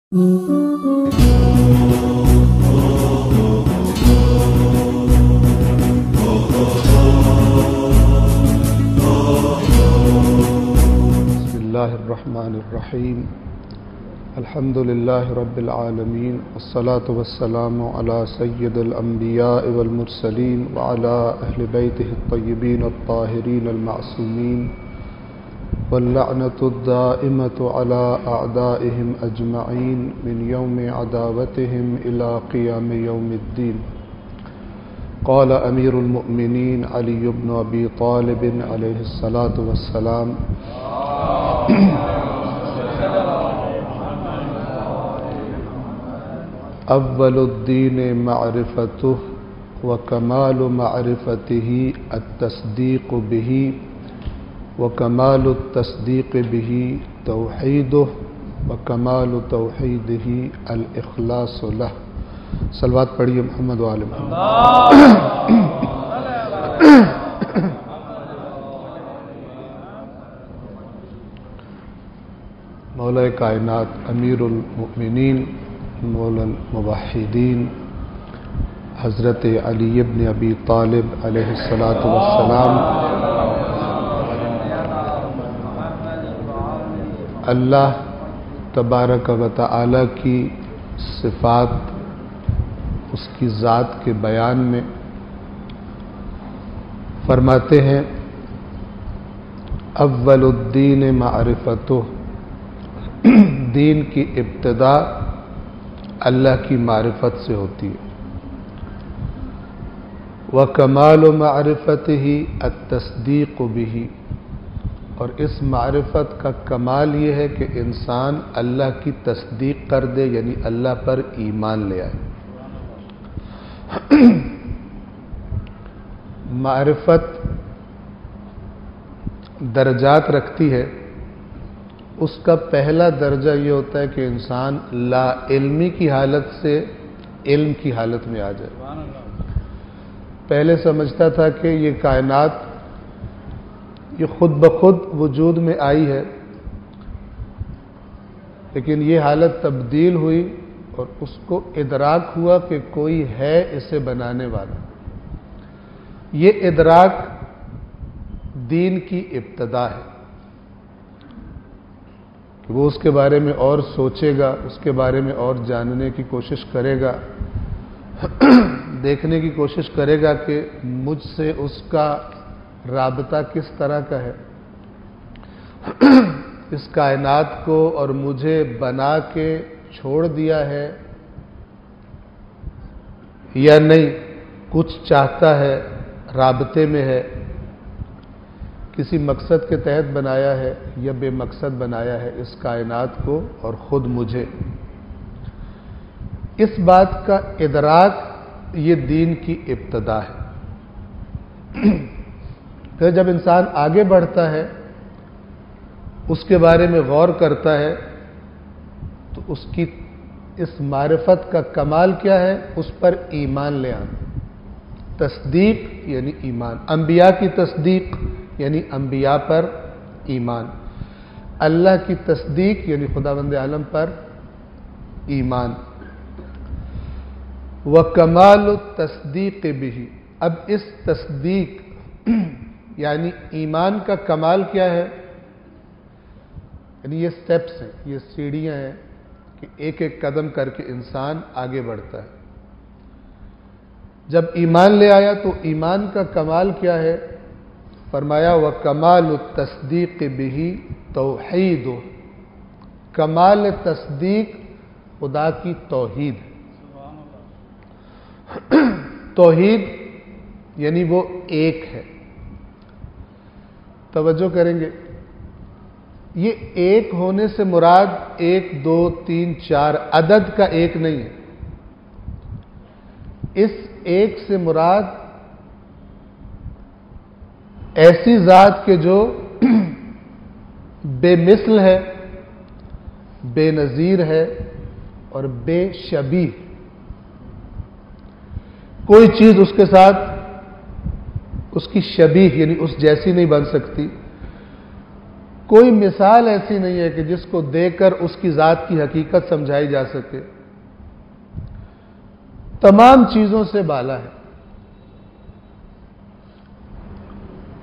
Bismillahirrahmanirrahim. Alhamdulillahi Rabbil Alameen. Wassalatu wassalamu ala Sayyidil Anbiya'i wal Mursaleen wa ala Ahli Baytihi at-Tayyibin at-Tahirin al-Ma'sumin. واللعنة الدائمة على أعدائهم أجمعين من يوم عداوتهم إلى قيام يوم الدين. قال أمير المؤمنين علي بن أبي طالب عليه الصلاة والسلام: أول الدين معرفته وكمال معرفته التصديق به وكمال التصديق به توحيده وكمال توحيده الإخلاص له. صلوات پڑھیے محمد وآل محمد. مولا کائنات امیر المؤمنین مولا الموحدین حضرت علی بن ابی طالب علیہ الصلاۃ والسلام اللہ تبارک و تعالی کی صفات اس کی ذات کے بیان میں فرماتے ہیں: اول الدین معرفتہ، دین کی ابتدا اللہ کی معرفت سے ہوتی ہے. وکمال معرفتہ التصدیق بہ، اور اس معرفت کا کمال یہ ہے کہ انسان اللہ کی تصدیق کر دے، یعنی اللہ پر ایمان لے آئے. معرفت درجات رکھتی ہے. اس کا پہلا درجہ یہ ہوتا ہے کہ انسان لا علمی کی حالت سے علم کی حالت میں آ جائے. پہلے سمجھتا تھا کہ یہ کائنات یہ خود بخود وجود میں آئی ہے، لیکن یہ حالت تبدیل ہوئی اور اس کو ادراک ہوا کہ کوئی ہے اسے بنانے والا. یہ ادراک دین کی ابتدا ہے کہ وہ اس کے بارے میں اور سوچے گا، اس کے بارے میں اور جاننے کی کوشش کرے گا، دیکھنے کی کوشش کرے گا کہ مجھ سے اس کا رابطہ کس طرح کا ہے، اس کائنات کو اور مجھے بنا کے چھوڑ دیا ہے یا نہیں، کچھ چاہتا ہے، رابطے میں ہے، کسی مقصد کے تحت بنایا ہے یا بے مقصد بنایا ہے اس کائنات کو اور خود مجھے. اس بات کا ادراک یہ دین کی ابتدا ہے. پھر جب انسان آگے بڑھتا ہے، اس کے بارے میں غور کرتا ہے، تو اس کی اس معرفت کا کمال کیا ہے؟ اس پر ایمان لے آنا. تصدیق یعنی ایمان، انبیاء کی تصدیق یعنی انبیاء پر ایمان، اللہ کی تصدیق یعنی خداوند عالم پر ایمان. وَكَمَالُ التصدیق بِهِ، اب اس تصدیق یعنی ایمان کا کمال کیا ہے؟ یعنی یہ سٹیپس ہیں، یہ سیڑھیاں ہیں کہ ایک ایک قدم کر کے انسان آگے بڑھتا ہے. جب ایمان لے آیا تو ایمان کا کمال کیا ہے؟ فرمایا وَكَمَالُ التصدیق بِهِ تَوْحِیدُ، کمال تصدیق خدا کی توحید. توحید یعنی وہ ایک ہے. توجہ کریں گے، یہ ایک ہونے سے مراد 1 2 3 4 عدد کا ایک نہیں ہے. اس ایک سے مراد ایسی ذات کے جو بے مثل ہے، بے نظیر ہے اور بے شبیہ. کوئی چیز اس کے ساتھ اس کی شبیہ یعنی اس جیسی نہیں بن سکتی. کوئی مثال ایسی نہیں ہے کہ جس کو دے کر اس کی ذات کی حقیقت سمجھائی جا سکے. تمام چیزوں سے بالا ہے.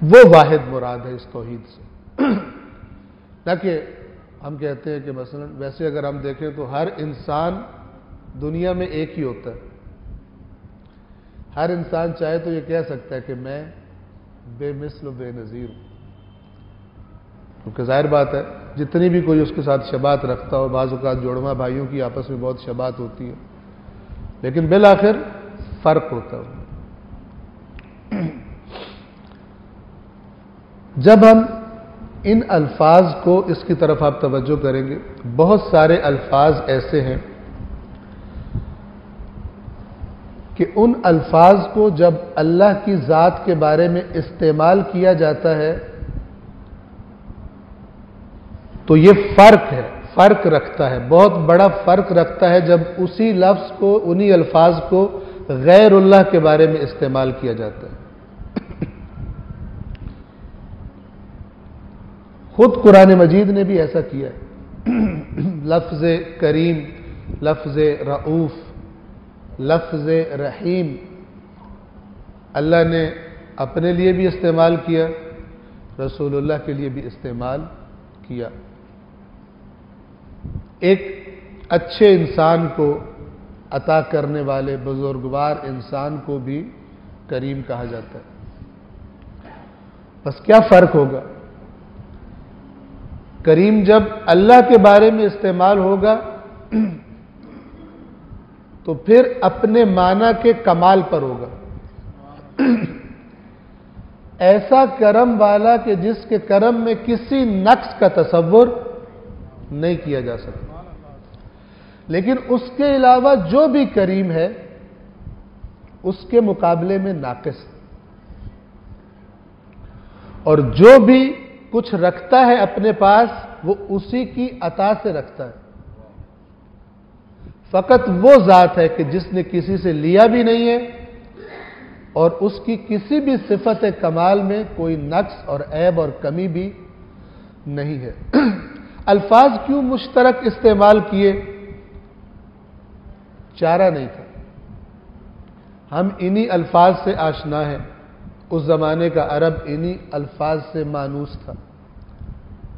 وہ واحد مراد ہے اس توحید سے. نہ کہ ہم کہتے ہیں کہ مثلا ویسے اگر ہم دیکھیں تو ہر انسان دنیا میں ایک ہی ہوتا ہے. ہر انسان چاہے تو یہ کہہ سکتا ہے کہ میں بے مثل و بے نظیر ہوں. کیونکہ ظاہر بات ہے جتنی بھی کوئی اس کے ساتھ شباہت رکھتا ہو، بعض اوقات جوڑواں بھائیوں کی آپس میں بہت شباہت ہوتی ہے، لیکن بالآخر فرق ہوتا ہے. جب ہم ان الفاظ کو اس کی طرف آپ توجہ کریں گے، بہت سارے الفاظ ایسے ہیں کہ ان الفاظ کو جب اللہ کی ذات کے بارے میں استعمال کیا جاتا ہے تو یہ فرق رکھتا ہے، بہت بڑا فرق رکھتا ہے جب اسی لفظ کو، انہی الفاظ کو غیر اللہ کے بارے میں استعمال کیا جاتا ہے. خود قرآن مجید نے بھی ایسا کیا ہے. لفظ کریم، لفظ رؤوف، لفظ رحیم اللہ نے اپنے لیے بھی استعمال کیا، رسول اللہ کے لیے بھی استعمال کیا. ایک اچھے انسان کو عطا کرنے والے بزرگوار انسان کو بھی کریم کہا جاتا ہے. بس کیا فرق ہوگا؟ کریم جب اللہ کے بارے میں استعمال ہوگا تو پھر اپنے معنی کے کمال پر ہوگا. ایسا کرم والا کہ جس کے کرم میں کسی نقص کا تصور نہیں کیا جا سکتا. لیکن اس کے علاوہ جو بھی کریم ہے اس کے مقابلے میں ناقص ہے. اور جو بھی کچھ رکھتا ہے اپنے پاس وہ اسی کی عطا سے رکھتا ہے. فقط وہ ذات ہے کہ جس نے کسی سے لیا بھی نہیں ہے اور اس کی کسی بھی صفت کمال میں کوئی نقص اور عیب اور کمی بھی نہیں ہے. الفاظ کیوں مشترک استعمال کیے؟ چارہ نہیں تھا. ہم انہی الفاظ سے آشنا ہیں. اس زمانے کا عرب انہی الفاظ سے مانوس تھا،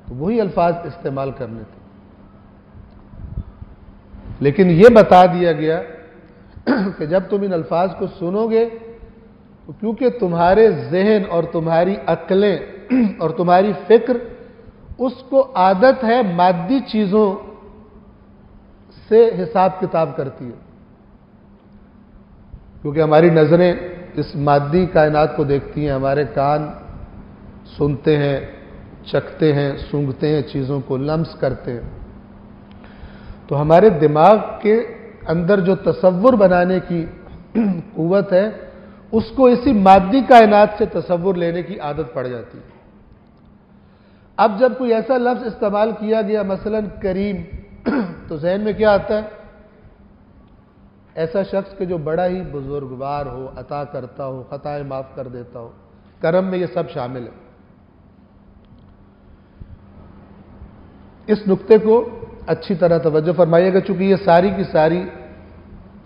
تو وہی الفاظ استعمال کرنے تھے. لیکن یہ بتا دیا گیا کہ جب تم ان الفاظ کو سنو گے تو کیونکہ تمہارے ذہن اور تمہاری عقلیں اور تمہاری فکر اس کو عادت ہے مادی چیزوں سے حساب کتاب کرتی ہے. کیونکہ ہماری نظریں اس مادی کائنات کو دیکھتی ہیں، ہمارے کان سنتے ہیں، چکھتے ہیں، سونگھتے ہیں، چیزوں کو لمس کرتے ہیں. تو ہمارے دماغ کے اندر جو تصور بنانے کی قوت ہے اس کو اسی مادی کائنات سے تصور لینے کی عادت پڑ جاتی ہے. اب جب کوئی ایسا لفظ استعمال کیا گیا مثلا کریم، تو ذہن میں کیا آتا ہے؟ ایسا شخص کہ جو بڑا ہی بزرگوار ہو، عطا کرتا ہو، خطائیں معاف کر دیتا ہو. کرم میں یہ سب شامل ہے. اس نقطے کو اچھی طرح توجہ فرمائیے گا، چونکہ یہ ساری کی ساری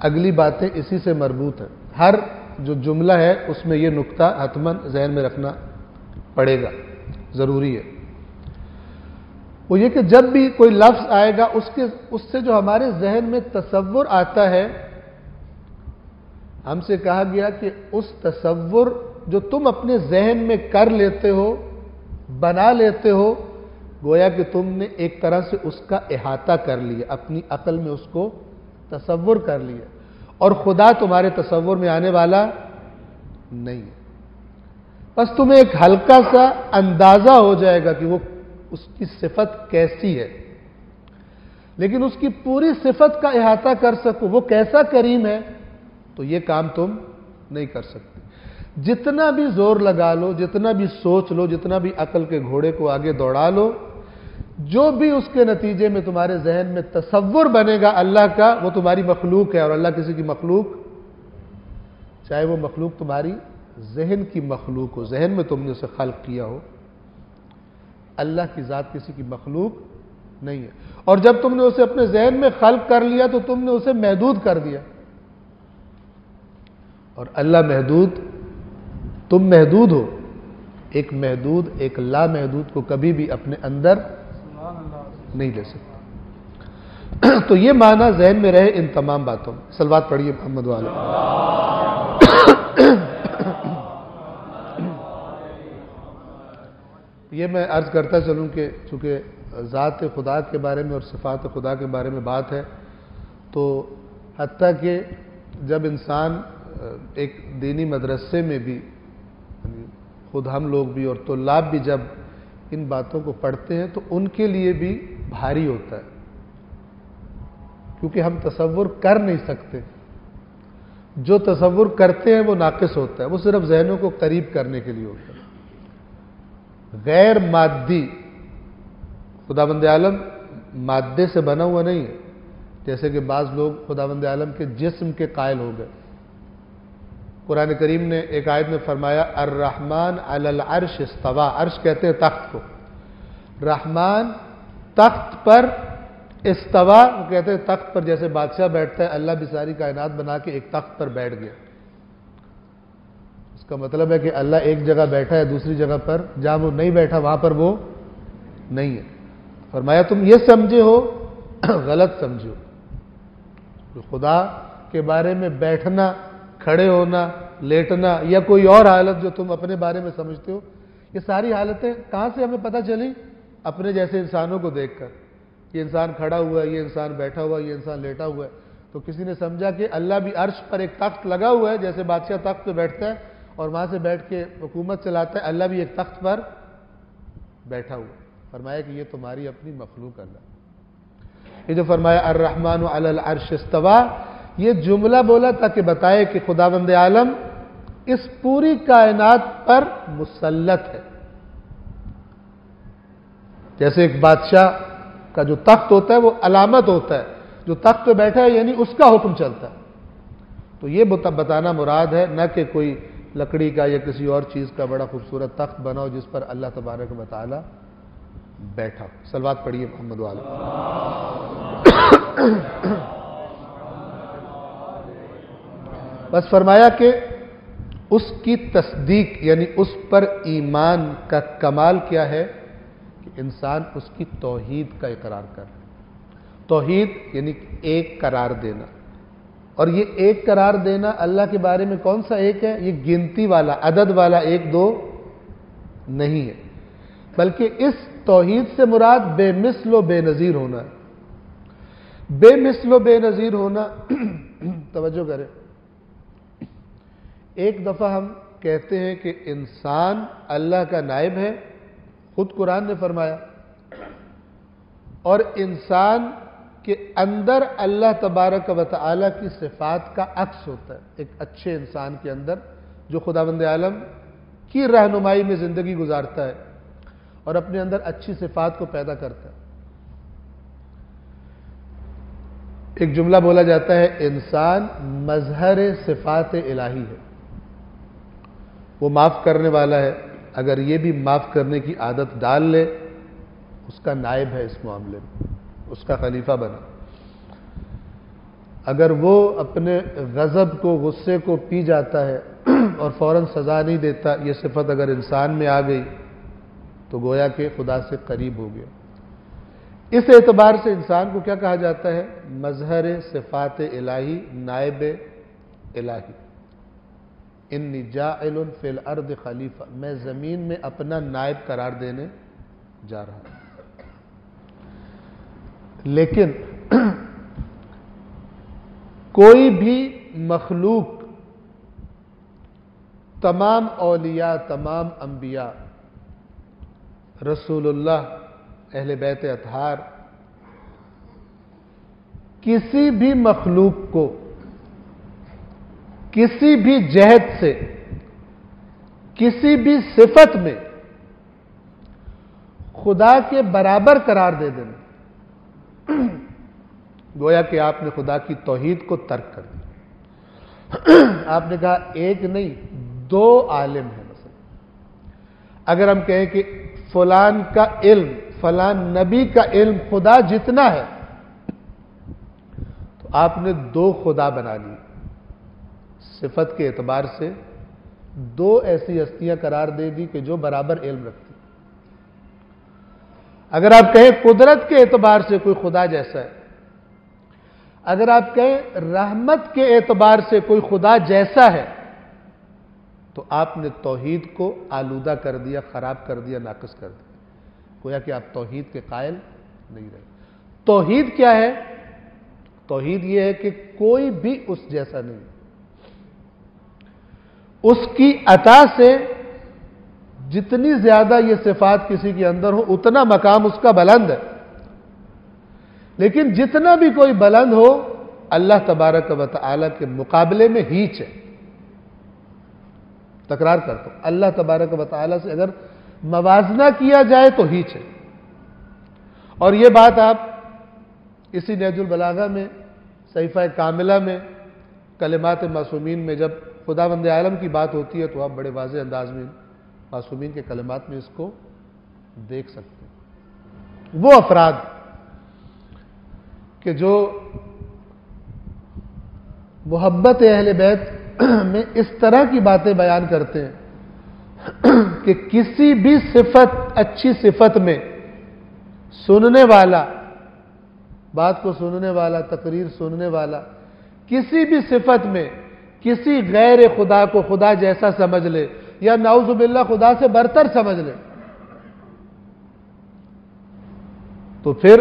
اگلی باتیں اسی سے مربوط ہیں. ہر جو جملہ ہے اس میں یہ نقطہ حتماً ذہن میں رکھنا پڑے گا، ضروری ہے. وہ یہ کہ جب بھی کوئی لفظ آئے گا اس سے جو ہمارے ذہن میں تصور آتا ہے، ہم سے کہا گیا کہ اس تصور جو تم اپنے ذہن میں کر لیتے ہو، بنا لیتے ہو، گویا کہ تم نے ایک طرح سے اس کا احاطہ کر لیا، اپنی عقل میں اس کو تصور کر لیا، اور خدا تمہارے تصور میں آنے والا نہیں ہے. بس تمہیں ایک ہلکا سا اندازہ ہو جائے گا کہ وہ اس کی صفت کیسی ہے، لیکن اس کی پوری صفت کا احاطہ کر سکو وہ کیسا کریم ہے، تو یہ کام تم نہیں کر سکتے. جتنا بھی زور لگا لو، جتنا بھی سوچ لو، جتنا بھی عقل کے گھوڑے کو آگے دوڑا لو، جو بھی اس کے نتیجے میں تمہارے ذہن میں تصور بنے گا اللہ کا، وہ تمہاری مخلوق ہے. اور اللہ کسی کی مخلوق، چاہے وہ مخلوق تمہاری ذہن کی مخلوق ہو، ذہن میں تم نے اسے خلق کیا ہو، اللہ کی ذات کسی کی مخلوق نہیں ہے. اور جب تم نے اسے اپنے ذہن میں خلق کر لیا تو تم نے اسے محدود کر دیا. اور اللہ محدود، تم محدود ہو. ایک محدود ایک لا محدود کو کبھی بھی اپنے اندر نہیں لے سکتا. تو یہ معنی ذہن میں رہے ان تمام باتوں میں. صلوات پڑھیے محمد والے. یہ میں عرض کرتا چلوں کہ چونکہ ذات خدا کے بارے میں اور صفات خدا کے بارے میں بات ہے، تو حتیٰ کہ جب انسان ایک دینی مدرسے میں بھی، خود ہم لوگ بھی اور طلاب بھی جب ان باتوں کو پڑھتے ہیں تو ان کے لیے بھی بھاری ہوتا ہے، کیونکہ ہم تصور کر نہیں سکتے. جو تصور کرتے ہیں وہ ناقص ہوتا ہے، وہ صرف ذہنوں کو قریب کرنے کے لیے ہوتا ہے. غیر مادی خداوند عالم مادے سے بنا ہوا نہیں ہے، جیسے کہ بعض لوگ خداوند عالم کے جسم کے قائل ہو گئے. قرآن کریم نے ایک آیت میں فرمایا الرحمن علی العرش استوى. عرش کہتے ہیں تخت کو. رحمان تخت پر استوا، وہ کہتے ہیں تخت پر جیسے بادشاہ بیٹھتا ہے، اللہ بھی ساری کائنات بنا کے ایک تخت پر بیٹھ گیا. اس کا مطلب ہے کہ اللہ ایک جگہ بیٹھا ہے، دوسری جگہ پر جہاں وہ نہیں بیٹھا وہاں پر وہ نہیں ہے. فرمایا تم یہ سمجھے ہو غلط سمجھو. خدا کے بارے میں بیٹھنا، کھڑے ہونا، لیٹنا یا کوئی اور حالت جو تم اپنے بارے میں سمجھتے ہو، یہ ساری حالتیں کہاں سے ہمیں پتہ چلی؟ اپنے جیسے انسانوں کو دیکھ کر. یہ انسان کھڑا ہوا ہے، یہ انسان بیٹھا ہوا ہے، یہ انسان لیٹا ہوا ہے. تو کسی نے سمجھا کہ اللہ بھی عرش پر ایک تخت لگا ہوا ہے، جیسے بادشاہ تخت پہ بیٹھتا ہے اور وہاں سے بیٹھ کے حکومت چلاتا ہے، اللہ بھی ایک تخت پر بیٹھا ہوا ہے. فرمایا کہ یہ تمہاری اپنی مخلوق اللہ. یہ جو فرمایا الرحمن علی العرش استوى، یہ جملہ بولا تاکہ بتائے کہ خداوند عالم اس پوری کائنات پر مسلط ہے. جیسے ایک بادشاہ کا جو تخت ہوتا ہے وہ علامت ہوتا ہے، جو تخت پہ بیٹھا ہے یعنی اس کا حکم چلتا ہے. تو یہ بتانا مراد ہے، نہ کہ کوئی لکڑی کا یا کسی اور چیز کا بڑا خوبصورت تخت بناؤ جس پر اللہ تبارک و تعالی بیٹھا. صلوات پڑھیے محمد والے. بس فرمایا کہ اس کی تصدیق یعنی اس پر ایمان کا کمال کیا ہے کہ انسان اس کی توحید کا اقرار کر. توحید یعنی ایک قرار دینا. اور یہ ایک قرار دینا اللہ کے بارے میں کون سا ایک ہے؟ یہ گنتی والا، عدد والا ایک دو نہیں ہے، بلکہ اس توحید سے مراد بے مثل و بے نظیر ہونا ہے. بے مثل و بے نظیر ہونا توجہ کریں. ایک دفعہ ہم کہتے ہیں کہ انسان اللہ کا نائب ہے، خود قرآن نے فرمایا، اور انسان کے اندر اللہ تبارک و تعالی کی صفات کا عکس ہوتا ہے. ایک اچھے انسان کے اندر جو خداوند عالم کی رہنمائی میں زندگی گزارتا ہے اور اپنے اندر اچھی صفات کو پیدا کرتا ہے. ایک جملہ بولا جاتا ہے انسان مظہر صفات الہی ہے. وہ معاف کرنے والا ہے، اگر یہ بھی معاف کرنے کی عادت ڈال لے اس کا نائب ہے اس معاملے میں، اس کا خلیفہ بنا. اگر وہ اپنے غضب کو، غصے کو پی جاتا ہے اور فوراً سزا نہیں دیتا، یہ صفت اگر انسان میں آ گئی تو گویا کہ خدا سے قریب ہو گیا. اس اعتبار سے انسان کو کیا کہا جاتا ہے؟ مظہر صفات الہی، نائب الہی. انی جاعل فی الارض خلیفہ، میں زمین میں اپنا نائب قرار دینے جا رہا ہوں. لیکن کوئی بھی مخلوق، تمام اولیاء، تمام انبیاء، رسول اللہ، اہل بیت اطہار، کسی بھی مخلوق کو کسی بھی جہت سے، کسی بھی صفت میں خدا کے برابر قرار دے دینا، گویا کہ آپ نے خدا کی توحید کو ترک کر دیا. آپ نے کہا ایک نہیں دو عالم ہیں. مثلا اگر ہم کہیں کہ فلان کا علم، فلان نبی کا علم خدا جتنا ہے، تو آپ نے دو خدا بنا لی، صفت کے اعتبار سے دو ایسی ہستیاں قرار دے دی کہ جو برابر علم رکھتی۔ اگر آپ کہیں قدرت کے اعتبار سے کوئی خدا جیسا ہے، اگر آپ کہیں رحمت کے اعتبار سے کوئی خدا جیسا ہے، تو آپ نے توحید کو آلودہ کر دیا، خراب کر دیا، ناقص کر دیا، گویا کہ آپ توحید کے قائل نہیں رہے۔ توحید کیا ہے؟ توحید یہ ہے کہ کوئی بھی اس جیسا نہیں، اس کی عطا سے جتنی زیادہ یہ صفات کسی کے اندر ہو اتنا مقام اس کا بلند ہے، لیکن جتنا بھی کوئی بلند ہو اللہ تبارک و تعالی کے مقابلے میں ہیچ ہے۔ تکرار کرتا ہوں، اللہ تبارک و تعالی سے اگر موازنہ کیا جائے تو ہیچ ہے۔ اور یہ بات آپ اسی نہج البلاغہ میں صحیفہ کاملہ میں کلمات معصومین میں جب خداوند عالم کی بات ہوتی ہے تو آپ بڑے واضح انداز میں معصومین کے کلمات میں اس کو دیکھ سکتے ہیں۔ وہ افراد کہ جو محبت اہل بیت میں اس طرح کی باتیں بیان کرتے ہیں کہ کسی بھی صفت، اچھی صفت میں سننے والا، بات کو سننے والا، تقریر سننے والا، کسی بھی صفت میں کسی غیر خدا کو خدا جیسا سمجھ لے یا نعوذ باللہ خدا سے برتر سمجھ لے، تو پھر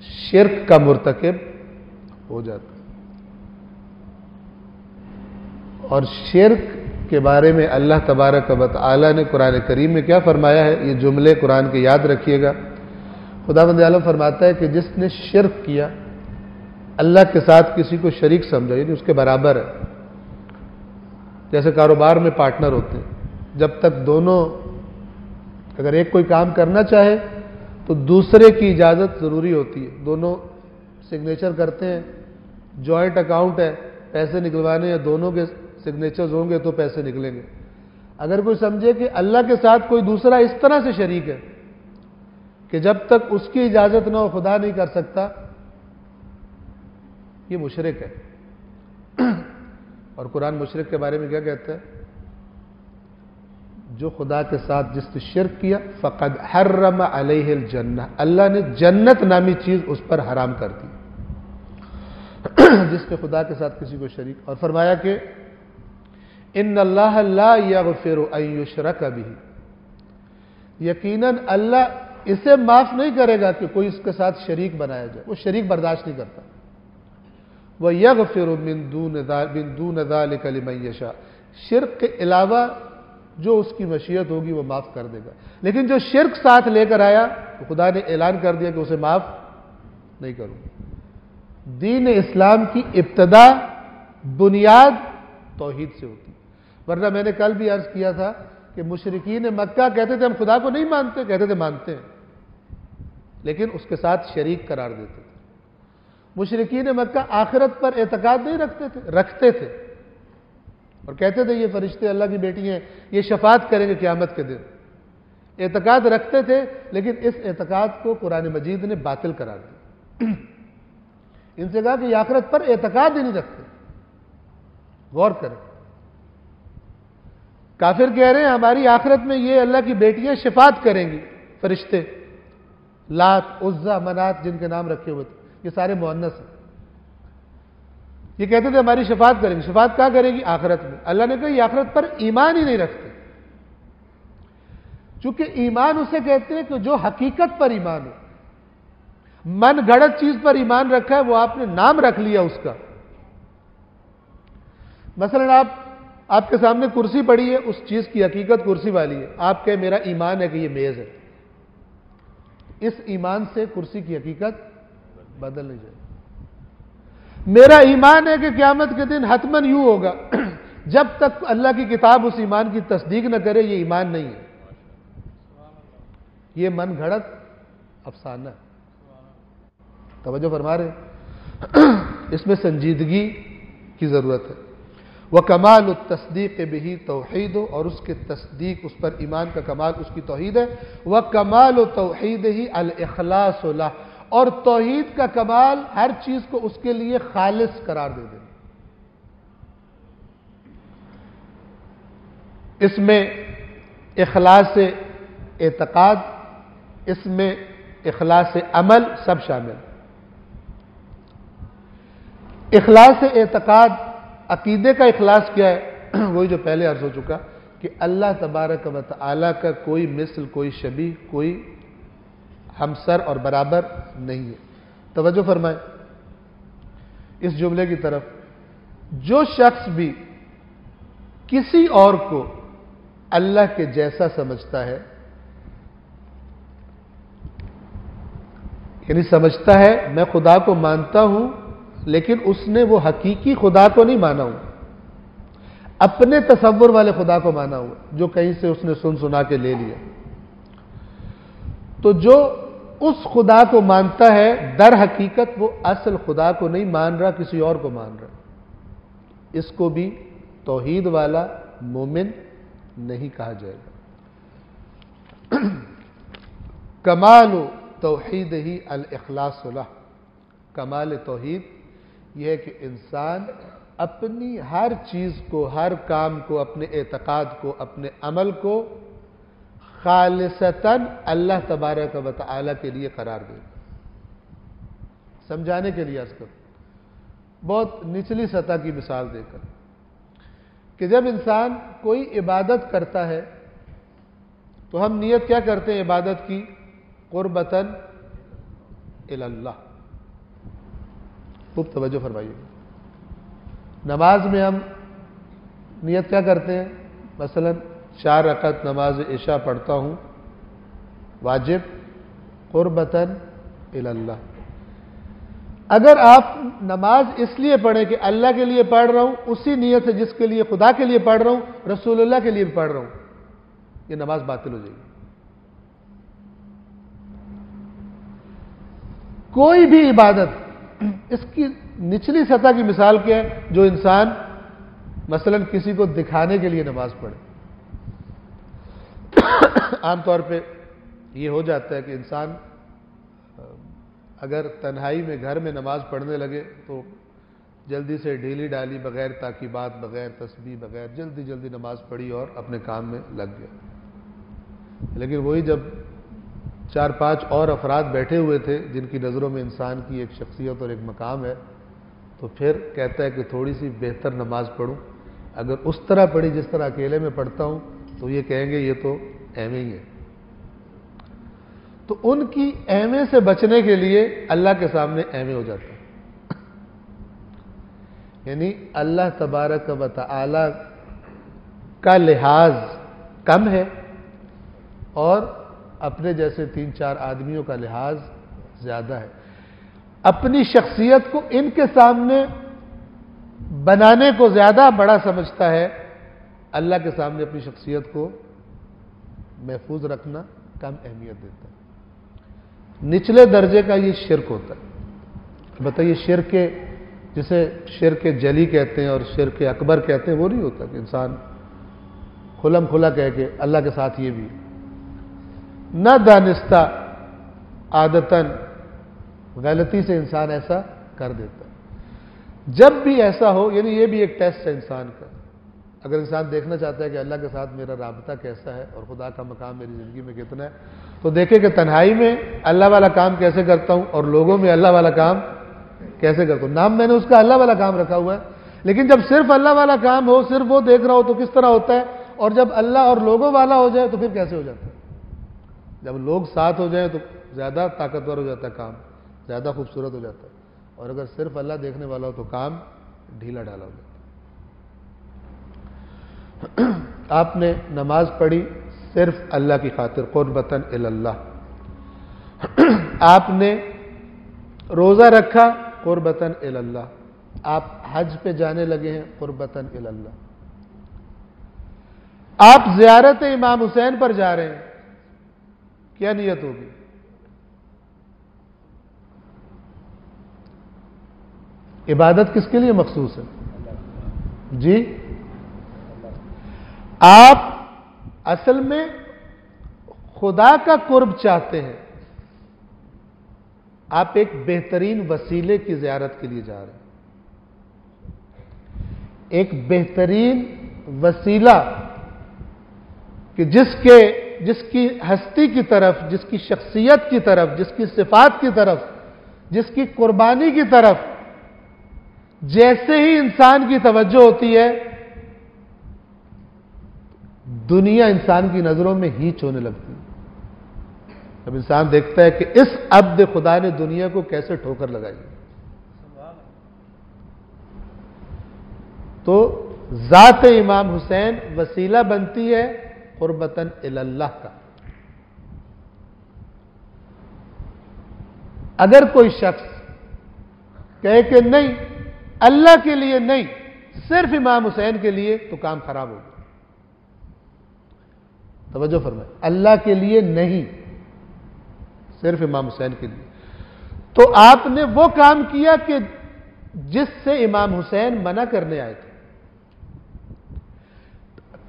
شرک کا مرتکب ہو جاتا ہے۔ اور شرک کے بارے میں اللہ تبارک و تعالی نے قرآن کریم میں کیا فرمایا ہے؟ یہ جملے قرآن کے یاد رکھیے گا۔ خداوند عالم فرماتا ہے کہ جس نے شرک کیا، اللہ کے ساتھ کسی کو شریک سمجھا، یعنی اس کے برابر ہے۔ جیسے کاروبار میں پارٹنر ہوتے ہیں، جب تک دونوں اگر ایک کوئی کام کرنا چاہے تو دوسرے کی اجازت ضروری ہوتی ہے، دونوں سگنیچر کرتے ہیں، جوائنٹ اکاؤنٹ ہے، پیسے نکلوانے ہیں، دونوں کے سگنیچرز ہوں گے تو پیسے نکلیں گے۔ اگر کوئی سمجھے کہ اللہ کے ساتھ کوئی دوسرا اس طرح سے شریک ہے کہ جب تک اس کی اجازت نہ ہو خدا نہیں کر سکتا، یہ مشرک ہے۔ اور قرآن مشرک کے بارے میں کیا کہتا ہے؟ جو خدا کے ساتھ جس نے شرک کیا فقد حرم علیہ الجنہ، اللہ نے جنت نامی چیز اس پر حرام کر دی، جس نے خدا کے ساتھ کسی کو شریک۔ اور فرمایا کہ ان اللہ لا یغفر ان یشرک بہ، یقیناً اللہ اسے معاف نہیں کرے گا کہ کوئی اس کے ساتھ شریک بنایا جائے، وہ شریک برداشت نہیں کرتا۔ وَيَغْفِرُ مِن دُونَ ذَلِكَ لِمَن يَشَاءُ، شرک کے علاوہ جو اس کی مشیت ہوگی وہ معاف کر دے گا، لیکن جو شرک ساتھ لے کر آیا تو خدا نے اعلان کر دیا کہ اسے معاف نہیں کروں گا۔ دین اسلام کی ابتدا، بنیاد توحید سے ہوتی ہے، ورنہ میں نے کل بھی عرض کیا تھا کہ مشرکین مکہ کہتے تھے ہم خدا کو نہیں مانتے، کہتے تھے مانتے ہیں، لیکن اس کے ساتھ شریک قرار دیتے تھے۔ مشرکین مکہ آخرت پر اعتقاد نہیں رکھتے تھے اور کہتے تھے یہ فرشتے اللہ کی بیٹی ہیں، یہ شفاعت کریں گے قیامت کے دن، اعتقاد رکھتے تھے، لیکن اس اعتقاد کو قرآن مجید نے باطل قرار دیا۔ ان سے کہا کہ یہ آخرت پر اعتقاد ہی نہیں رکھتے۔ غور کریں، کافر کہہ رہے ہیں ہماری آخرت میں یہ اللہ کی بیٹیاں شفاعت کریں گی، فرشتے، لات، عزا، منات جن کے نام رکھے ہوئے تھے، یہ سارے مؤنث ہیں، یہ کہتے تھے ہماری شفاعت کریں گی۔ شفاعت کہاں کریں گی؟ آخرت میں۔ اللہ نے کہا یہ آخرت پر ایمان ہی نہیں رکھتے، چونکہ ایمان اسے کہتے ہیں کہ جو حقیقت پر ایمان ہو۔ من گھڑت چیز پر ایمان رکھا ہے، وہ آپ نے نام رکھ لیا اس کا۔ مثلا آپ کے سامنے کرسی پڑی ہے، اس چیز کی حقیقت کرسی والی ہے، آپ کہے میرا ایمان ہے کہ یہ میز ہے، اس ایمان سے کرسی کی حقیقت بدل نہیں جائے۔ میرا ایمان ہے کہ قیامت کے دن حتماً یوں ہوگا، جب تک اللہ کی کتاب اس ایمان کی تصدیق نہ کرے یہ ایمان نہیں ہے، یہ من گھڑت افسانہ ہے۔ توجہ فرما رہے ہیں؟ اس میں سنجیدگی کی ضرورت ہے۔ وکمال التصدیق بہ توحید، اور اس کے تصدیق، اس پر ایمان کا کمال اس کی توحید ہے، وکمال توحیدہ الاخلاص لہ، اور توحید کا کمال ہر چیز کو اس کے لیے خالص قرار دے دینا۔ اس میں اخلاص اعتقاد، اس میں اخلاص عمل سب شامل۔ اخلاص اعتقاد، عقیدے کا اخلاص کیا ہے؟ وہی جو پہلے عرض ہو چکا کہ اللہ تبارک و تعالی کا کوئی مثل، کوئی شبیہ، کوئی ہمسر اور برابر نہیں ہے۔ توجہ فرمائیں اس جملے کی طرف، جو شخص بھی کسی اور کو اللہ کے جیسا سمجھتا ہے، یعنی سمجھتا ہے میں خدا کو مانتا ہوں لیکن اس نے وہ حقیقی خدا کو نہیں مانا ہوں، اپنے تصور والے خدا کو مانا ہوا جو کہیں سے اس نے سن سنا کے لے لیا، تو جو اس خدا کو مانتا ہے در حقیقت وہ اصل خدا کو نہیں مان رہا، کسی اور کو مان رہا، اس کو بھی توحید والا مومن نہیں کہا جائے گا۔ کمال توحید ہی الاخلاص لہ، کمال توحید یہ ہے کہ انسان اپنی ہر چیز کو، ہر کام کو، اپنے اعتقاد کو، اپنے عمل کو خالصتاً اللہ تبارک و تعالی کے لیے قرار دے۔ سمجھانے کے لیے عرض کروں، بہت نچلی سطح کی مثال دے کر، کہ جب انسان کوئی عبادت کرتا ہے تو ہم نیت کیا کرتے ہیں عبادت کی؟ قربتاً الی اللہ۔ خوب توجہ فرمائیے، نماز میں ہم نیت کیا کرتے ہیں؟ مثلا 4 رکعت نماز عشاء پڑھتا ہوں واجب، قربتاً الی اللہ۔ اگر آپ نماز اس لیے پڑھیں کہ اللہ کے لیے پڑھ رہا ہوں، اسی نیت سے جس کے لیے خدا کے لیے پڑھ رہا ہوں، رسول اللہ کے لیے بھی پڑھ رہا ہوں، یہ نماز باطل ہو جائے گی۔ کوئی بھی عبادت، اس کی نچلی سطح کی مثال کیا ہے؟ جو انسان مثلا کسی کو دکھانے کے لیے نماز پڑھے۔ عام طور پہ یہ ہو جاتا ہے کہ انسان اگر تنہائی میں گھر میں نماز پڑھنے لگے تو جلدی سے ڈھیلی ڈالی، بغیر تاکیبات، بغیر تسبیح، بغیر جلدی جلدی نماز پڑھی اور اپنے کام میں لگ گیا۔ لیکن وہی جب 4-5 اور افراد بیٹھے ہوئے تھے جن کی نظروں میں انسان کی ایک شخصیت اور ایک مقام ہے، تو پھر کہتا ہے کہ تھوڑی سی بہتر نماز پڑھوں۔ اگر اس طرح پڑھی جس طرح اکیلے میں پڑھتا ہوں تو یہ کہیں گے یہ تو ایویں ہی ہے۔ تو ان کی ایویں سے بچنے کے لیے اللہ کے سامنے ایویں ہو جاتا ہے، یعنی اللہ تبارک و تعالی کا لحاظ کم ہے اور اپنے جیسے 3-4 آدمیوں کا لحاظ زیادہ ہے۔ اپنی شخصیت کو ان کے سامنے بنانے کو زیادہ بڑا سمجھتا ہے، اللہ کے سامنے اپنی شخصیت کو محفوظ رکھنا کم اہمیت دیتا ہے۔ نچلے درجے کا یہ شرک ہوتا ہے۔ بتائیے شرک جسے شرک جلی کہتے ہیں اور شرک اکبر کہتے ہیں وہ نہیں ہوتا کہ انسان کھلم کھلا کہہ کے اللہ کے ساتھ یہ بھی نہ دانستہ عادتاً غلطی سے انسان ایسا کر دیتا ہے۔ جب بھی ایسا ہو، یعنی یہ بھی ایک ٹیسٹ ہے انسان کا، اگر انسان دیکھنا چاہتا ہے کہ اللہ کے ساتھ میرا رابطہ کیسا ہے اور خدا کا مقام میری زندگی میں کتنا ہے، تو دیکھے کہ تنہائی میں اللہ والا کام کیسے کرتا ہوں اور لوگوں میں اللہ والا کام کیسے کرتا ہوں۔ نام میں نے اس کا اللہ والا کام رکھا ہوا ہے، لیکن جب صرف اللہ والا کام ہو، صرف وہ دیکھ رہا ہو تو کس طرح ہوتا ہے، اور جب اللہ اور لوگوں والا ہو جائے تو پھر کیسے ہو جاتا ہے؟ جب لوگ ساتھ ہو جائیں تو زیادہ طاقتور ہو جاتا ہے کام، زیادہ خوبصورت ہو جاتا ہے، اور اگر صرف اللہ دیکھنے والا ہو تو کام ڈھیلا ڈالا ہو جاتا ہے۔ آپ نے نماز پڑھی صرف اللہ کی خاطر، قربتاً الی اللہ۔ آپ نے روزہ رکھا، قربتاً الی اللہ۔ آپ حج پہ جانے لگے ہیں، قربتاً الی اللہ۔ آپ زیارت امام حسین پر جا رہے ہیں، کیا نیت ہوگی؟ عبادت کس کے لیے مخصوص ہے؟ جی آپ اصل میں خدا کا قرب چاہتے ہیں، آپ ایک بہترین وسیلے کی زیارت کے لیے جا رہے ہیں، ایک بہترین وسیلہ کہ جس کی ہستی کی طرف، جس کی شخصیت کی طرف، جس کی صفات کی طرف، جس کی قربانی کی طرف جیسے ہی انسان کی توجہ ہوتی ہے، دنیا انسان کی نظروں میں ہیچ ہونے لگتی ہے۔ اب انسان دیکھتا ہے کہ اس عبد خدا نے دنیا کو کیسے ٹھوکر لگائی، تو ذات امام حسین وسیلہ بنتی ہے قربتاً الی اللہ کا۔ اگر کوئی شخص کہے کہ نہیں اللہ کے لیے نہیں، صرف امام حسین کے لیے، تو کام خراب ہوگا۔ توجہ فرمائیں، اللہ کے لیے نہیں، صرف امام حسین کے لیے، تو آپ نے وہ کام کیا کہ جس سے امام حسین منع کرنے آئے تھے۔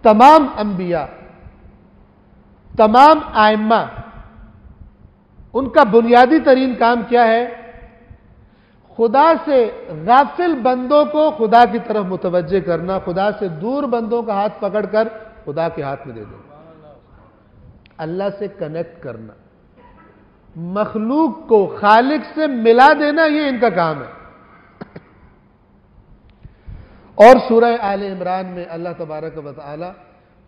تمام انبیاء، تمام ائمہ، ان کا بنیادی ترین کام کیا ہے؟ خدا سے غافل بندوں کو خدا کی طرف متوجہ کرنا، خدا سے دور بندوں کا ہاتھ پکڑ کر خدا کے ہاتھ میں دے دینا، اللہ سے کنیکٹ کرنا، مخلوق کو خالق سے ملا دینا، یہ ان کا کام ہے۔ اور سورہ آل عمران میں اللہ تبارک و تعالی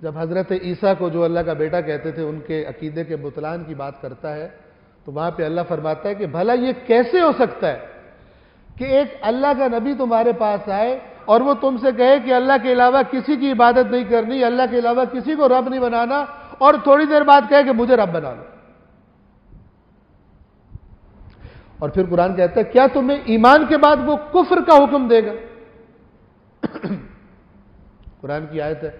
جب حضرت عیسیٰ کو جو اللہ کا بیٹا کہتے تھے ان کے عقیدے کے بطلان کی بات کرتا ہے، تو وہاں پہ اللہ فرماتا ہے کہ بھلا یہ کیسے ہو سکتا ہے کہ ایک اللہ کا نبی تمہارے پاس آئے اور وہ تم سے کہے کہ اللہ کے علاوہ کسی کی عبادت نہیں کرنی، اللہ کے علاوہ کسی کو رب نہیں بنانا، اور تھوڑی دیر بعد کہے کہ مجھے رب بنا لو۔ اور پھر قرآن کہتا ہے کیا تمہیں ایمان کے بعد وہ کفر کا حکم دے گا؟ قرآن کی آیت ہے،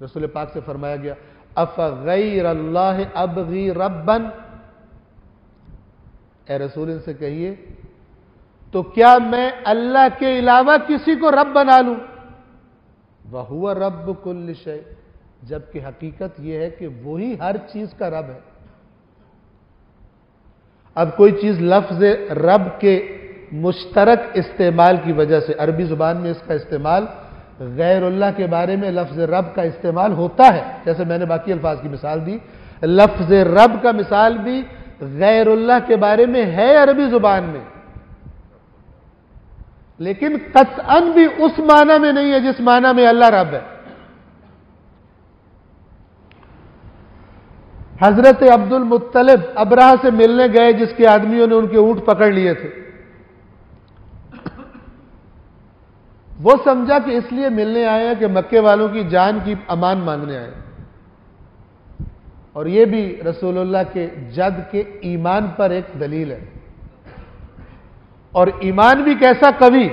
رسول پاک سے فرمایا گیا افغیر اللہ ابغی ربا، اے رسول ان سے کہیے تو کیا میں اللہ کے علاوہ کسی کو رب بنا لوں؟ وَهُوَ رَبُّ كُلِّ شَيْءٍ، جبکہ حقیقت یہ ہے کہ وہی ہر چیز کا رب ہے۔ اب کوئی چیز لفظ رب کے مشترک استعمال کی وجہ سے، عربی زبان میں اس کا استعمال غیر اللہ کے بارے میں لفظ رب کا استعمال ہوتا ہے، جیسے میں نے باقی الفاظ کی مثال دی، لفظ رب کا مثال بھی غیر اللہ کے بارے میں ہے عربی زبان میں، لیکن قطعاً بھی اس معنی میں نہیں ہے جس معنی میں اللہ رب ہے۔ حضرت عبد المطلب ابرہہ سے ملنے گئے جس کے آدمیوں نے ان کے اونٹ پکڑ لیے تھے، وہ سمجھا کہ اس لیے ملنے آئے ہیں کہ مکے والوں کی جان کی امان مانگنے آئے، اور یہ بھی رسول اللہ کے جد کے ایمان پر ایک دلیل ہے، اور ایمان بھی کیسا قوی،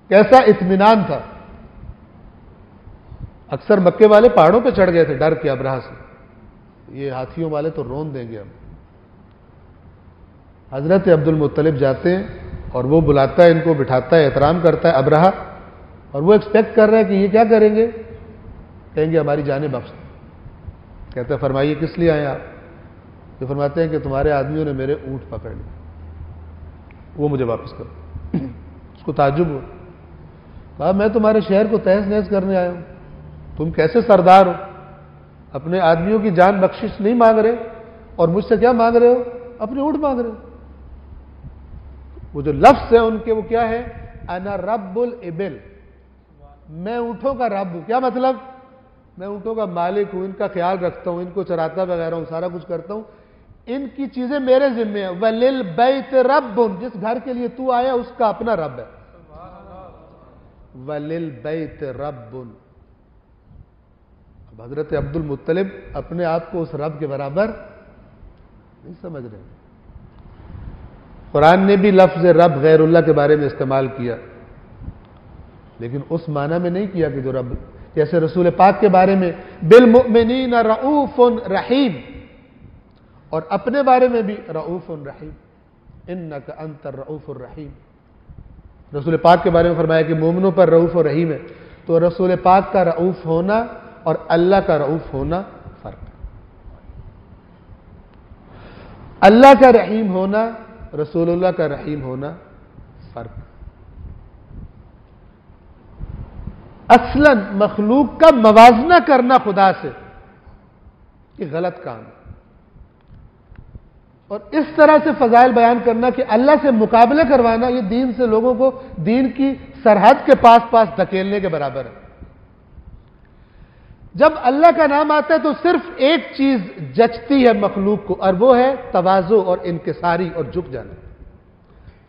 کیسا اطمینان تھا۔ اکثر مکے والے پہاڑوں پہ چڑھ گئے تھے ڈر کے ابرہہ سے، یہ ہاتھیوں والے تو رون دیں گے ہم۔ حضرت عبد المطلب جاتے ہیں اور وہ بلاتا ہے ان کو، بٹھاتا ہے، احترام کرتا ہے ابرہہ، اور وہ ایکسپیکٹ کر رہا ہے کہ یہ کیا کریں گے؟ کہیں گے ہماری جانیں بخش دیں۔ کہتا ہے فرمائیے کس لیے آئے آپ؟ یہ فرماتے ہیں کہ تمہارے آدمیوں نے میرے اونٹ پکڑ لی، وہ مجھے واپس کرو۔ اس کو تعجب ہوا، کہا میں تمہارے شہر کو تہس نہس کرنے آیا ہوں، تم کیسے سردار ہو، اپنے آدمیوں کی جان بخشش نہیں مانگ رہے، اور مجھ سے کیا مانگ رہے ہو؟ اپنے اونٹ مانگ رہے ہو۔ وہ جو لفظ ہے ان کے وہ کیا ہے؟ انا رب الابل، میں اونٹوں کا رب ہوں۔ کیا مطلب؟ میں اونٹوں کا مالک ہوں، ان کا خیال رکھتا ہوں، ان کو چراتا وغیرہ ہوں، سارا کچھ کرتا ہوں، ان کی چیزیں میرے ذمہ ہیں۔ وَلِلْبَيْتِ رَبٌّ، جس گھر کے لیے تو آیا اس کا اپنا رب ہے۔ وَلِلْبَيْتِ رَبٌّ، اب حضرت عبد المطلب اپنے آپ کو اس رب کے برابر نہیں سمجھ رہے۔ قرآن نے بھی لفظ رب غیر اللہ کے بارے میں استعمال کیا، لیکن اس معنی میں نہیں کیا کہ جو رب، جیسے رسول پاک کے بارے میں بالمؤمنین رؤوف رحیم، اور اپنے بارے میں بھی رؤوف رحیم، انک انت الرؤوف الرحیم۔ رسول پاک کے بارے میں فرمایا کہ مومنوں پر رؤوف اور رحیم ہے، تو رسول پاک کا رؤوف ہونا اور اللہ کا رؤوف ہونا فرق ہے۔ اللہ کا رحیم ہونا، رسول اللہ کا رحیم ہونا فرق ہے۔ اصلاً مخلوق کا موازنہ کرنا خدا سے یہ غلط کام ہے، اور اس طرح سے فضائل بیان کرنا کہ اللہ سے مقابلہ کروانا، یہ دین سے لوگوں کو دین کی سرحد کے پاس دھکیلنے کے برابر ہے۔ جب اللہ کا نام آتا ہے تو صرف ایک چیز جچتی ہے مخلوق کو، اور وہ ہے تواضع اور انکساری اور جھک جانا،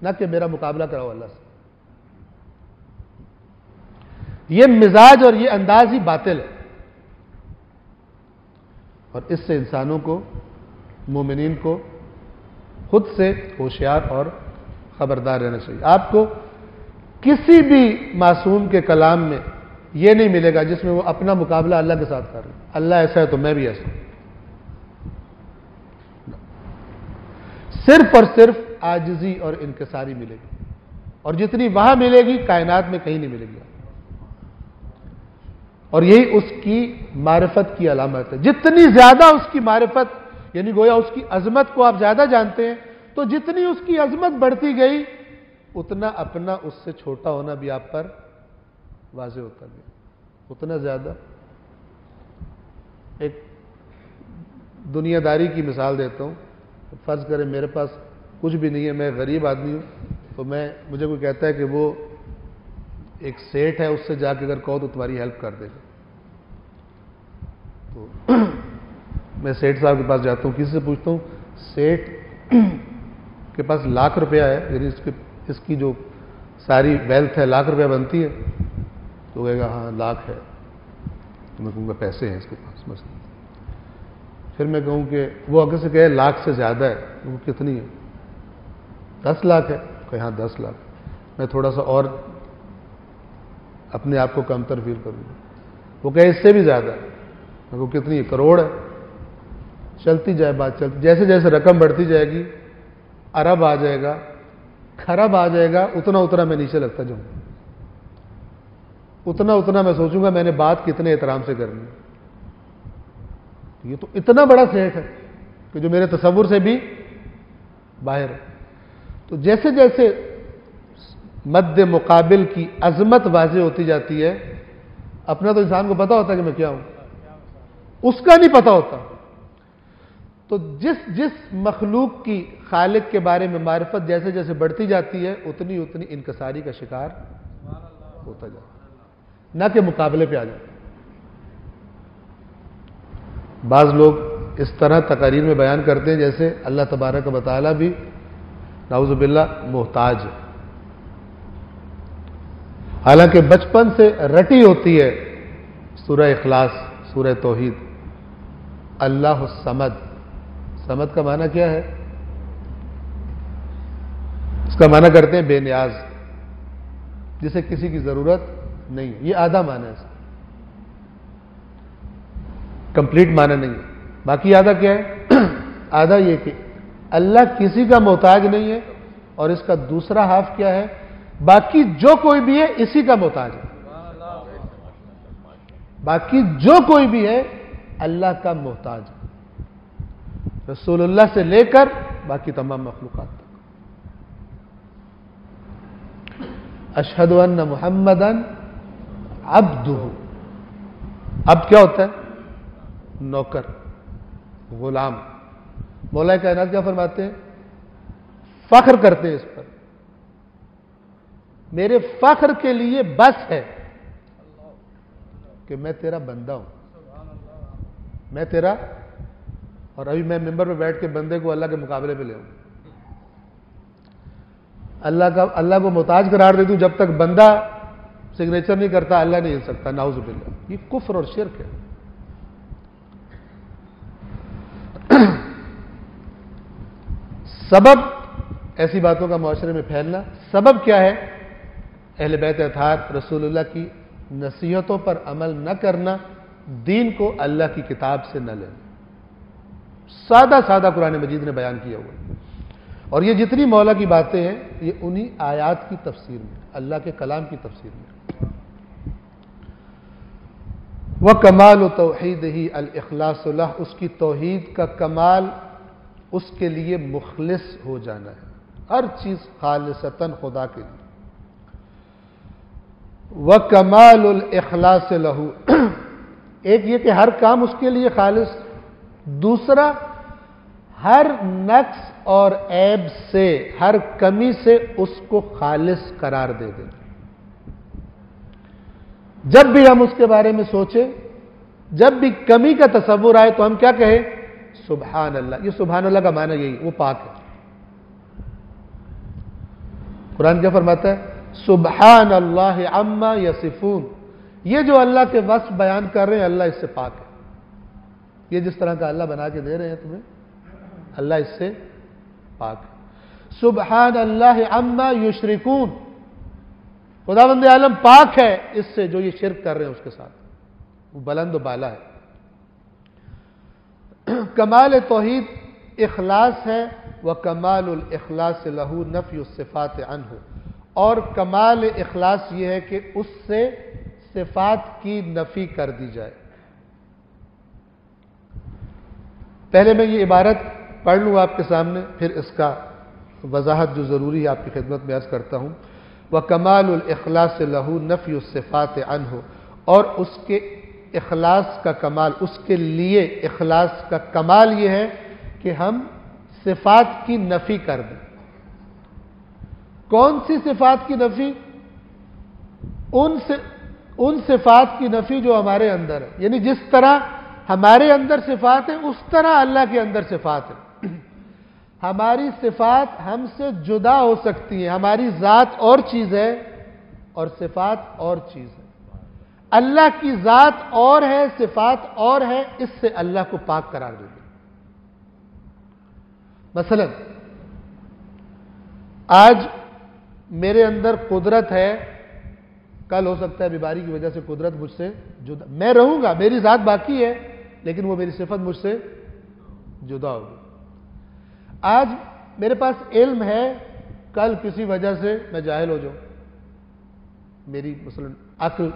نہ کہ میرا مقابلہ کراؤ اللہ سے۔ یہ مزاج اور یہ انداز ہی باطل ہے، اور اس سے انسانوں کو، مومنین کو خود سے ہوشیار اور خبردار رہنا چاہیے۔ آپ کو کسی بھی معصوم کے کلام میں یہ نہیں ملے گا جس میں وہ اپنا مقابلہ اللہ کے ساتھ کر رہے ہیں، اللہ ایسا ہے تو میں بھی ایسا ہوں۔ صرف اور صرف عاجزی اور انکساری ملے گی، اور جتنی وہاں ملے گی کائنات میں کہیں نہیں ملے گی، اور یہی اس کی معرفت کی علامت ہے۔ جتنی زیادہ اس کی معرفت، یعنی گویا اس کی عظمت کو آپ زیادہ جانتے ہیں، تو جتنی اس کی عظمت بڑھتی گئی اتنا اپنا اس سے چھوٹا ہونا بھی آپ پر واضح ہوتا گیا، اتنا زیادہ۔ ایک دنیا داری کی مثال دیتا ہوں۔ فرض کریں میرے پاس کچھ بھی نہیں ہے، میں غریب آدمی ہوں، تو مجھے کوئی کہتا ہے کہ وہ ایک سیٹ ہے، اس سے جا کے اگر کہو تو تمہاری ہیلپ کر دے گا، تو میں سیٹ صاحب کے پاس جاتا ہوں، کسی سے پوچھتا ہوں سیٹ کے پاس ₹1,00,000 ہے، یعنی اس کی جو ساری ویلتھ ہے ₹1,00,000 بنتی ہے، تو کہے گا ہاں 1,00,000 ہے، تو میں کہوں گا پیسے ہیں اس کے پاس بس۔ پھر میں کہوں کہ وہ اگر سے کہے 1,00,000 سے زیادہ ہے، وہ کتنی ہے؟ 10 لاکھ ہے، کہ ہاں 10 لاکھ۔ میں تھوڑا سا اور اپنے آپ کو کمتر فیل کروں گا، وہ کہے اس سے بھی زیادہ ہے، میں کہوں کتنی ہے؟ کروڑ ہے۔ چلتی جائے بات، چلتی، جیسے جیسے رقم بڑھتی جائے گی، ارب آ جائے گا، خراب آ جائے گا، اتنا اتنا میں نیچے لگتا جاؤں گا، اتنا اتنا میں سوچوں گا میں نے بات کتنے احترام سے کرنی ہے۔ یہ تو اتنا بڑا سیٹ ہے کہ جو میرے تصور سے بھی باہر ہے۔ تو جیسے جیسے مد مقابل کی عظمت واضح ہوتی جاتی ہے، اپنا تو انسان کو پتا ہوتا ہے کہ میں کیا ہوں، اس کا نہیں پتا ہوتا۔ تو جس مخلوق کی خالق کے بارے میں معرفت جیسے جیسے بڑھتی جاتی ہے، اتنی اتنی انکساری کا شکار ہوتا جاتا ہے، نہ کہ مقابلے پہ آ جاتا ہے۔ بعض لوگ اس طرح تقاریر میں بیان کرتے ہیں جیسے اللہ تبارک و تعالیٰ بھی نعوذ باللہ محتاج ہے، حالانکہ بچپن سے رٹی ہوتی ہے سورہ اخلاص، سورہ توحید، اللہ الصمد۔ صمد کا معنی کیا ہے؟ اس کا معنی کرتے ہیں بے نیاز، جسے کسی کی ضرورت نہیں ہے۔ یہ آدھا معنی ہے اس کا، کمپلیٹ معنی نہیں ہے۔ باقی آدھا کیا ہے؟ آدھا یہ کہ اللہ کسی کا محتاج نہیں ہے، اور اس کا دوسرا ہاف کیا ہے؟ باقی جو کوئی بھی ہے اسی کا محتاج ہے، باقی جو کوئی بھی ہے اللہ کا محتاج ہے، رسول اللہ سے لے کر باقی تمام مخلوقات تک۔ اشہد ان محمدن عبدہ، عبد کیا ہوتا ہے؟ نوکر، غلام۔ مولا کائنات کیا فرماتے ہیں؟ فخر کرتے ہیں اس پر، میرے فخر کے لیے بس ہے کہ میں تیرا بندہ ہوں، میں تیرا، اور ابھی میں ممبر پہ بیٹھ کے بندے کو اللہ کے مقابلے پہ لے آؤں، اللہ کو محتاج قرار دے دوں، جب تک بندہ سگنیچر نہیں کرتا اللہ نہیں ہل سکتا، نعوذ باللہ۔ یہ کفر اور شرک ہے۔ سبب ایسی باتوں کا معاشرے میں پھیلنا، سبب کیا ہے؟ اہل بیت اطہار رسول اللہ کی نصیحتوں پر عمل نہ کرنا، دین کو اللہ کی کتاب سے نہ لینا۔ سادہ سادہ قرآن مجید نے بیان کیا ہوا، اور یہ جتنی مولا کی باتیں ہیں یہ انہی آیات کی تفسیر میں، اللہ کے کلام کی تفسیر میں۔ وَكَمَالُ تَوْحِيدِهِ الْإِخْلَاصُ لَهُ، اس کی توحید کا کمال اس کے لیے مخلص ہو جانا ہے، ہر چیز خالصتاً خدا کے لیے۔ وَكَمَالُ الْإِخْلَاصِ لَهُ، ایک یہ کہ ہر کام اس کے لیے خالص، دوسرا ہر نقص اور عیب سے، ہر کمی سے اس کو خالص قرار دے دیں۔ جب بھی ہم اس کے بارے میں سوچیں، جب بھی کمی کا تصور آئے تو ہم کیا کہیں؟ سبحان اللہ۔ یہ سبحان اللہ کا معنی یہی، وہ پاک ہے۔ قرآن کیا فرماتا ہے؟ سبحان اللہ عما یصفون، یہ جو اللہ کے وصف بیان کر رہے ہیں اللہ اس سے پاک ہے۔ یہ جس طرح کا اللہ بنا کے دے رہے ہیں تمہیں، اللہ اس سے پاک ہے۔ سبحان اللہ عما یشرکون، خداوند عالم پاک ہے اس سے جو یہ شرک کر رہے ہیں اس کے ساتھ، وہ بلند و بالا ہے۔ کمال توحید اخلاص ہے، وکمال الاخلاص لہ نفی الصفات عنہ، اور کمال اخلاص یہ ہے کہ اس سے صفات کی نفی کر دی جائے۔ پہلے میں یہ عبارت پڑھ لوں آپ کے سامنے، پھر اس کا وضاحت جو ضروری ہے آپ کی خدمت میں عرض کرتا ہوں۔ وَكَمَالُ الْإِخْلَاصِ لَهُ نَفْيُ الصِّفَاتِ عَنْهُ، اور اس کے اخلاص کا کمال، اس کے لیے اخلاص کا کمال یہ ہے کہ ہم صفات کی نفی کر دیں۔ کون سی صفات کی نفی؟ ان صفات کی نفی جو ہمارے اندر ہے، یعنی جس طرح ہمارے اندر صفات ہیں اس طرح اللہ کے اندر صفات ہیں۔ ہماری صفات ہم سے جدا ہو سکتی ہیں، ہماری ذات اور چیز ہے اور صفات اور چیز ہے۔ اللہ کی ذات اور ہے، صفات اور ہے، اس سے اللہ کو پاک قرار دے دیں۔ مثلا آج میرے اندر قدرت ہے، کل ہو سکتا ہے بیماری کی وجہ سے قدرت مجھ سے جدا، میں رہوں گا، میری ذات باقی ہے لیکن وہ میری صفت مجھ سے جدا ہوگی۔ آج میرے پاس علم ہے، کل کسی وجہ سے میں جاہل ہو جاؤں، میری مثلا عقل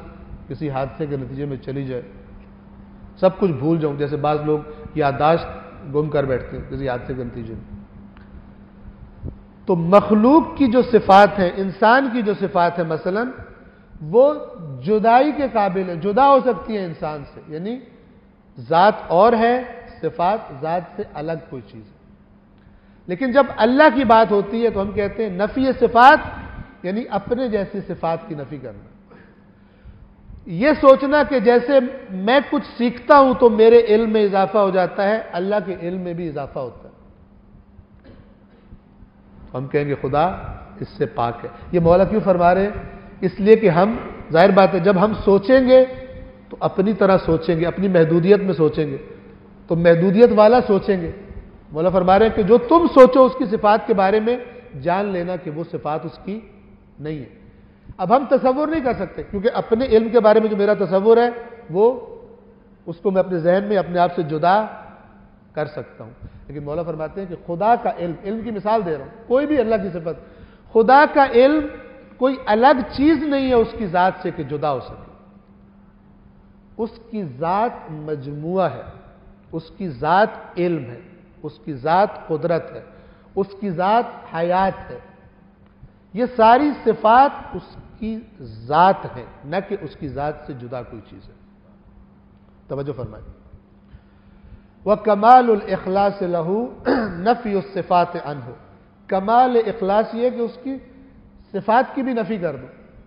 کسی حادثے کے نتیجے میں چلی جائے، سب کچھ بھول جاؤں، جیسے بعض لوگ یادداشت گم کر بیٹھتے ہیں کسی حادثے کے نتیجے میں۔ تو مخلوق کی جو صفات ہیں، انسان کی جو صفات ہیں مثلا، وہ جدائی کے قابل ہیں، جدا ہو سکتی ہیں انسان سے، یعنی ذات اور ہے، صفات ذات سے الگ کوئی چیز ہے۔ لیکن جب اللہ کی بات ہوتی ہے تو ہم کہتے ہیں نفی صفات، یعنی اپنے جیسی صفات کی نفی کرنا۔ یہ سوچنا کہ جیسے میں کچھ سیکھتا ہوں تو میرے علم میں اضافہ ہو جاتا ہے، اللہ کے علم میں بھی اضافہ ہوتا ہے۔ ہم کہیں گے خدا اس سے پاک ہے۔ یہ مولا کیوں فرما رہے ہیں؟ اس لیے کہ ہم، ظاہر بات ہے، جب ہم سوچیں گے تو اپنی طرح سوچیں گے، اپنی محدودیت میں سوچیں گے، تو محدودیت والا سوچیں گے۔ مولا فرما رہے ہیں کہ جو تم سوچو اس کی صفات کے بارے میں، جان لینا کہ وہ صفات اس کی نہیں ہے۔ اب ہم تصور نہیں کر سکتے کیونکہ اپنے علم کے بارے میں جو میرا تصور ہے وہ اس کو میں اپنے ذہن میں اپنے آپ سے جدا کر سکتا ہوں، لیکن مولا فرماتے ہیں کہ خدا کا علم کی مثال دے رہا ہوں، کوئی بھی اللہ کی صفت، خدا کا علم کوئی الگ چیز نہیں ہے اس کی ذات سے کہ جدا ہو سکے۔ اس کی ذات مجموعہ ہے، اس کی ذات علم ہے، اس کی ذات قدرت ہے، اس کی ذات حیات ہے۔ یہ ساری صفات اس کی ذات ہے، نہ کہ اس کی ذات سے جدا کوئی چیز ہے۔ توجہ فرمائیں۔ وَكَمَالُ الْإِخْلَاصِ لَهُ نَفْيُ الصِّفَاتِ عَنْهُ، کمال اخلاص یہ کہ اس کی صفات کی بھی نفی کر دو،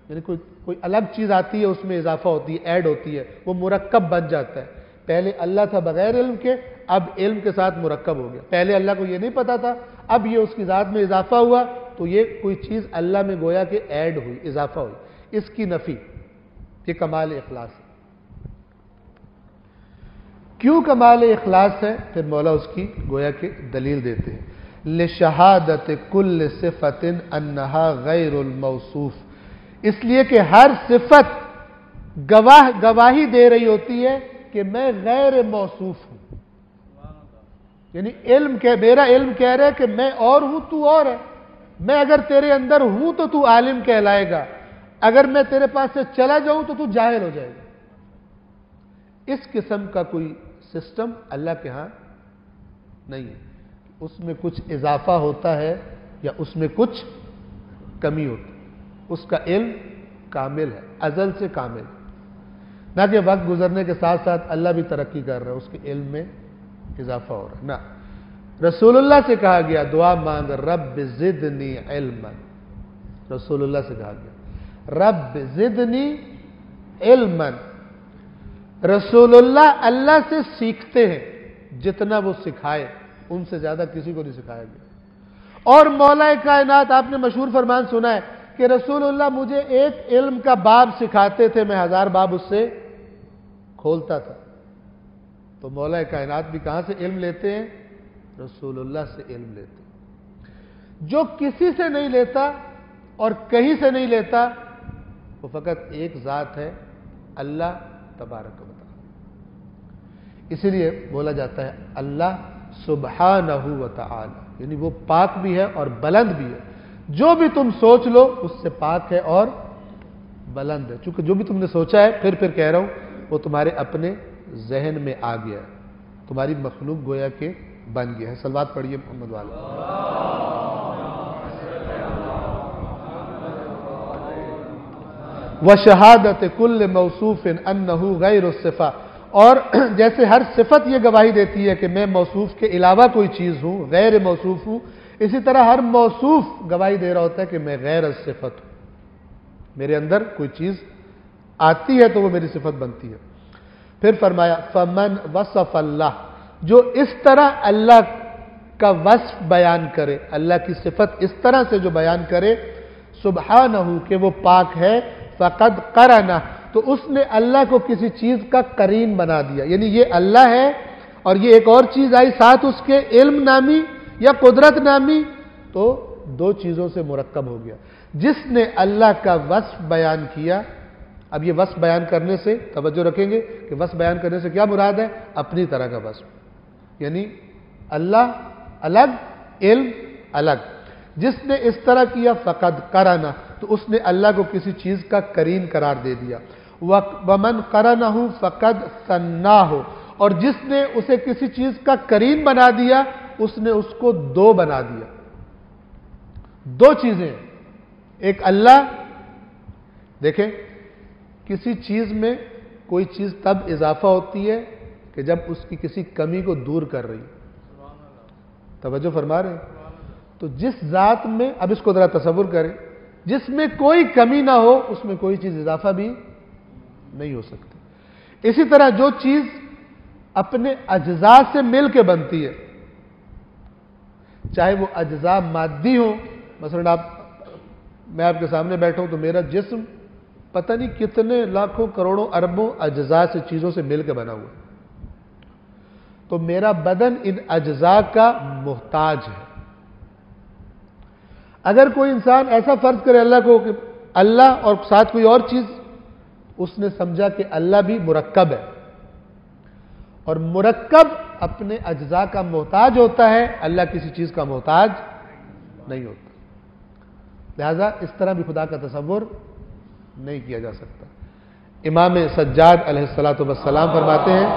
یعنی کوئی الگ چیز آتی ہے اس میں اضافہ ہوتی ہے، ایڈ ہوتی ہے، وہ مرکب بن جاتا ہے۔ پہلے اللہ تھا بغیر علم کے، اب علم کے ساتھ مرکب ہو گیا۔ پہلے اللہ کو یہ نہیں پتا تھا، اب یہ اس کی ذات میں اضافہ ہوا، تو یہ کوئی چیز اللہ میں گویا کہ ایڈ ہوئی، اضافہ ہوئی، اس کی نفی، یہ کمال اخلاص ہے۔ کیوں کمال اخلاص ہے؟ پھر مولا اس کی گویا کہ دلیل دیتے ہیں۔ لشہادت کل صفت انہا غیر الموصوف، اس لیے کہ ہر صفت گواہی دے رہی ہوتی ہے کہ میں غیر موصوف ہوں۔ یعنی میرا علم کہہ رہا ہے کہ میں اور ہوں، تو اور ہے. میں اگر تیرے اندر ہوں تو تو عالم کہلائے گا، اگر میں تیرے پاس سے چلا جاؤں تو تو جاہل ہو جائے گا. اس قسم کا کوئی سسٹم اللہ کے ہاں نہیں ہے. اس میں کچھ اضافہ ہوتا ہے یا اس میں کچھ کمی ہوتی ہے. اس کا علم کامل ہے، ازل سے کامل. نہ کہ وقت گزرنے کے ساتھ ساتھ اللہ بھی ترقی کر رہا ہے، اس کے علم میں اضافہ ہو رہا ہے. نہ، رسول اللہ سے کہا گیا دعا مانگ رب زدنی علما. رسول اللہ سے کہا گیا رب زدنی علما. رسول اللہ سے سیکھتے ہیں جتنا وہ سکھائے، ان سے زیادہ کسی کو نہیں سکھایا گیا. اور مولا کائنات، آپ نے مشہور فرمان سنا ہے کہ رسول اللہ مجھے ایک علم کا باب سکھاتے تھے، میں 1000 باب اس سے کھولتا تھا. تو مولا کائنات بھی کہاں سے علم لیتے ہیں؟ رسول اللہ سے علم لیتے ہیں. جو کسی سے نہیں لیتا اور کہیں سے نہیں لیتا، وہ فقط ایک ذات ہے، اللہ تبارک و تعالی. اسی لیے بولا جاتا ہے اللہ سبحانہ و تعالی، یعنی وہ پاک بھی ہے اور بلند بھی ہے. جو بھی تم سوچ لو اس سے پاک ہے اور بلند ہے. چونکہ جو بھی تم نے سوچا ہے، پھر کہہ رہا ہوں، وہ تمہارے اپنے ذہن میں آ گیا ہے، تمہاری مخلوق گویا کہ بن گیا ہے. صلوات پڑھیے محمد والا. وشہادت کل موصوف انہ غیر الصفہ. اور جیسے ہر صفت یہ گواہی دیتی ہے کہ میں موصوف کے علاوہ کوئی چیز ہوں، غیر موصوف ہوں، اسی طرح ہر موصوف گواہی دے رہا ہوتا ہے کہ میں غیر الصفت ہوں. میرے اندر کوئی چیز آتی ہے تو وہ میری صفت بنتی ہے. پھر فرمایا فمن وصف اللہ، جو اس طرح اللہ کا وصف بیان کرے، اللہ کی صفت اس طرح سے جو بیان کرے، سبحانہ کہ وہ پاک ہے، فقد قرنہ، تو اس نے اللہ کو کسی چیز کا قرین بنا دیا. یعنی یہ اللہ ہے اور یہ ایک اور چیز آئی ساتھ اس کے، علم نامی یا قدرت نامی، تو دو چیزوں سے مرکب ہو گیا. جس نے اللہ کا وصف بیان کیا، اب یہ وصف بیان کرنے سے توجہ رکھیں گے کہ وصف بیان کرنے سے کیا مراد ہے؟ اپنی طرح کا وصف، یعنی اللہ الگ، علم الگ. جس نے اس طرح کیا فقد قرنہ، تو اس نے اللہ کو کسی چیز کا قرین قرار دے دیا. ومن قرنہ فقد ثناہ، اور جس نے اسے کسی چیز کا قرین بنا دیا، اس نے اس کو دو بنا دیا. دو چیزیں، ایک اللہ. دیکھیں کسی چیز میں کوئی چیز تب اضافہ ہوتی ہے کہ جب اس کی کسی کمی کو دور کر رہی. توجہ فرما رہے ہیں؟ تو جس ذات میں، اب اس کو ذرا تصور کریں، جس میں کوئی کمی نہ ہو اس میں کوئی چیز اضافہ بھی نہیں ہو سکتی. اسی طرح جو چیز اپنے اجزاء سے مل کے بنتی ہے، چاہے وہ اجزاء مادی ہوں، مثلا میں آپ کے سامنے بیٹھا ہوں تو میرا جسم پتہ نہیں کتنے لاکھوں کروڑوں اربوں اجزاء سے، چیزوں سے مل کے بنا ہوا، تو میرا بدن ان اجزاء کا محتاج ہے. اگر کوئی انسان ایسا فرض کرے اللہ کو کہ اللہ اور ساتھ کوئی اور چیز، اس نے سمجھا کہ اللہ بھی مرکب ہے، اور مرکب اپنے اجزاء کا محتاج ہوتا ہے، اللہ کسی چیز کا محتاج نہیں ہوتا. لہذا اس طرح بھی خدا کا تصور نہیں کیا جا سکتا. امام سجاد علیہ السلام فرماتے ہیں،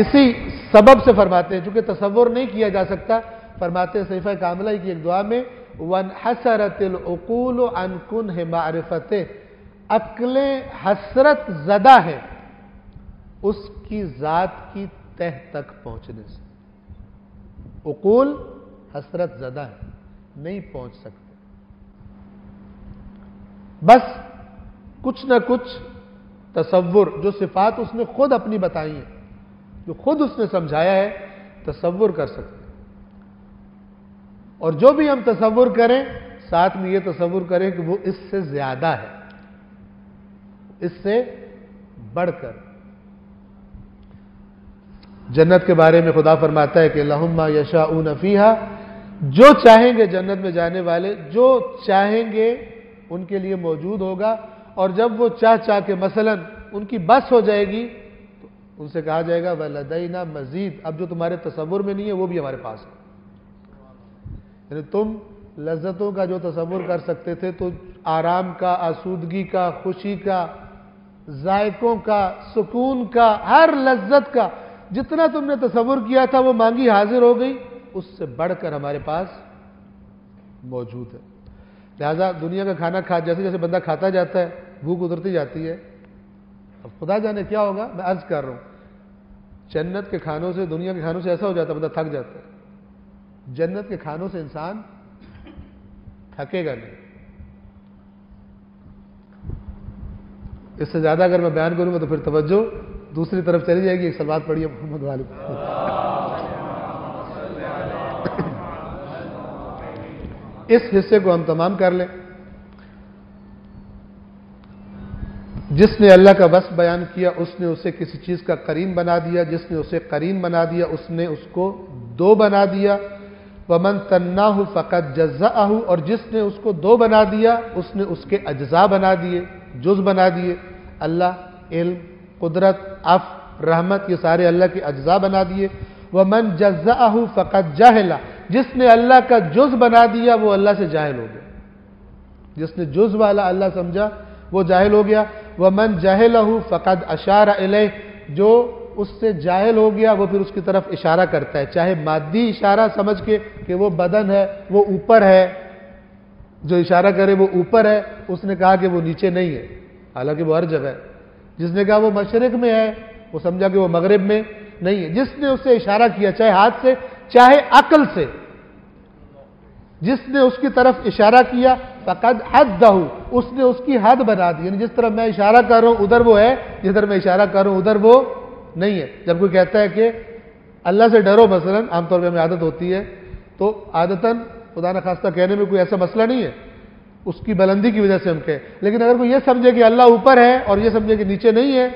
اسی سبب سے فرماتے ہیں، چونکہ تصور نہیں کیا جا سکتا، فرماتے ہیں صحیفہ کاملہ کی ایک دعا میں وَانْحَسَرَتِ الْعُقُولُ عَنْ كُنْهِ مَعْرِفَتِهِ، عقلیں حسرت زدہ ہیں اس کی ذات کی تہ تک پہنچنے سے. عقول حسرت زدہ ہے، نہیں پہنچ سکتے. بس کچھ نہ کچھ تصور، جو صفات اس نے خود اپنی بتائی ہیں، جو خود اس نے سمجھایا ہے، تصور کر سکتے. اور جو بھی ہم تصور کریں، ساتھ میں یہ تصور کریں کہ وہ اس سے زیادہ ہے، اس سے بڑھ کر. جنت کے بارے میں خدا فرماتا ہے کہ لَهُمْ مَا يَشَاءُونَ فِيهَا، جو چاہیں گے جنت میں جانے والے، جو چاہیں گے ان کے لیے موجود ہوگا. اور جب وہ چاہ کے مثلا ان کی بس ہو جائے گی تو ان سے کہا جائے گا وَلَدَيْنَا مزید، اب جو تمہارے تصور میں نہیں ہے وہ بھی ہمارے پاس ہے. یعنی تم لذتوں کا جو تصور کر سکتے تھے تو آرام کا، آسودگی کا، خوشی کا، ذائقوں کا، سکون کا، ہر لذت کا جتنا تم نے تصور کیا تھا وہ مانگی حاضر ہو گئی، اس سے بڑھ کر ہمارے پاس موجود ہے. لہذا دنیا کا کھانا جیسے جیسے بندہ کھاتا جاتا ہے بھوک اترتی جاتی ہے. اب خدا جانے کیا ہوگا، میں عرض کر رہا ہوں جنت کے کھانوں سے، دنیا کے کھانوں سے ایسا ہو جاتا ہے بندہ تھک جاتا ہے. جنت کے کھانوں سے انسان تھکے گا نہیں. اس سے زیادہ اگر میں بیان کروں گا تو پھر توجہ دوسری طرف چلی جائے گی. ایک سلوات پڑھیے محمد والے. اس حصے کو ہم تمام کر لیں. جس نے اللہ کا وصف بیان کیا اس نے اسے کسی چیز کا قرین بنا دیا، جس نے اسے قرین بنا دیا اس نے اس کو دو بنا دیا. وَمَن ثَنَّاهُ فَقَدْ جَزَّأَهُ، اور جس نے اس کو دو بنا دیا اس نے اس کے اجزاء بنا دیے، جز بنا دیے. اللہ، علم، قدرت، عفو، رحمت، یہ سارے اللہ کے اجزاء بنا دیے. وَمَن جَزَّأَهُ فَقَدْ جَهِلَ، جس نے اللہ کا جز بنا دیا وہ اللہ سے جاہل ہو گیا. جس نے جز والا اللہ سمجھا وہ جاہل ہو گیا. وَمَن جَهِلَهُ فَقَدْ أَشَارَ إِلَيْهِ، جو اس سے جاہل ہو گیا وہ پھر اس کی طرف اشارہ کرتا ہے، چاہے مادی اشارہ سمجھ کے کہ وہ بدن ہے، وہ اوپر ہے، جو اشارہ کرے وہ اوپر ہے، اس نے کہا کہ وہ نیچے نہیں ہے، حالانکہ وہ ہر جگہ ہے. جس نے کہا وہ مشرق میں ہے وہ سمجھا کہ وہ مغرب میں نہیں ہے. جس نے اس سے اشارہ کیا چاہے ہاتھ سے چاہے عقل سے، جس نے اس کی طرف اشارہ کیا فقد حدہ، اس نے اس کی حد بنا دی. یعنی جس طرح میں اشارہ کر رہا ہوں ادھر وہ ہے، جدھر میں اشارہ کر رہا ہوں ادھر وہ نہیں ہے. جب کوئی کہتا ہے کہ اللہ سے ڈرو، مثلا عام طور پہ ہمیں عادت ہوتی ہے تو عادتاً خدا نخواستہ کہنے میں کوئی ایسا مسئلہ نہیں ہے، اس کی بلندی کی وجہ سے ہم کہیں. لیکن اگر کوئی یہ سمجھے کہ اللہ اوپر ہے اور یہ سمجھے کہ نیچے نہیں ہے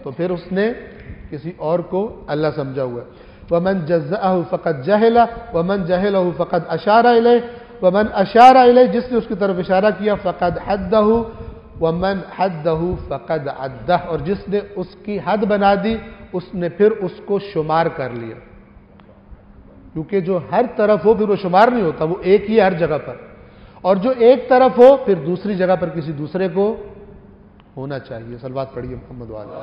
تو پھر اس نے کسی اور کو اللہ سمجھا ہوا ہے. وَمَن جَزَّأَهُ فَقَدْ جَهِلَ وَمَن جَهِلَهُ فَقَدْ أَشَارَ إِلَيْهِ وَمَن أَشَارَ إِلَيْهِ، جس نے اس کی طرف اشارہ کیا فَقَدْ حَدَّهُ وَمَن حَدَّهُ فَقَدْ عَدَّهُ، اور جس نے اس کی حد بنا دی اس نے پھر اس کو شمار کر لیا. کیونکہ جو ہر طرف ہو پھر وہ شمار نہیں ہوتا، وہ ایک ہی ہر جگہ پر، اور جو ایک طرف ہو پھر دوسری جگہ پر کسی دوسرے کو ہونا چاہیے. صلوات پڑھیے محمد والے.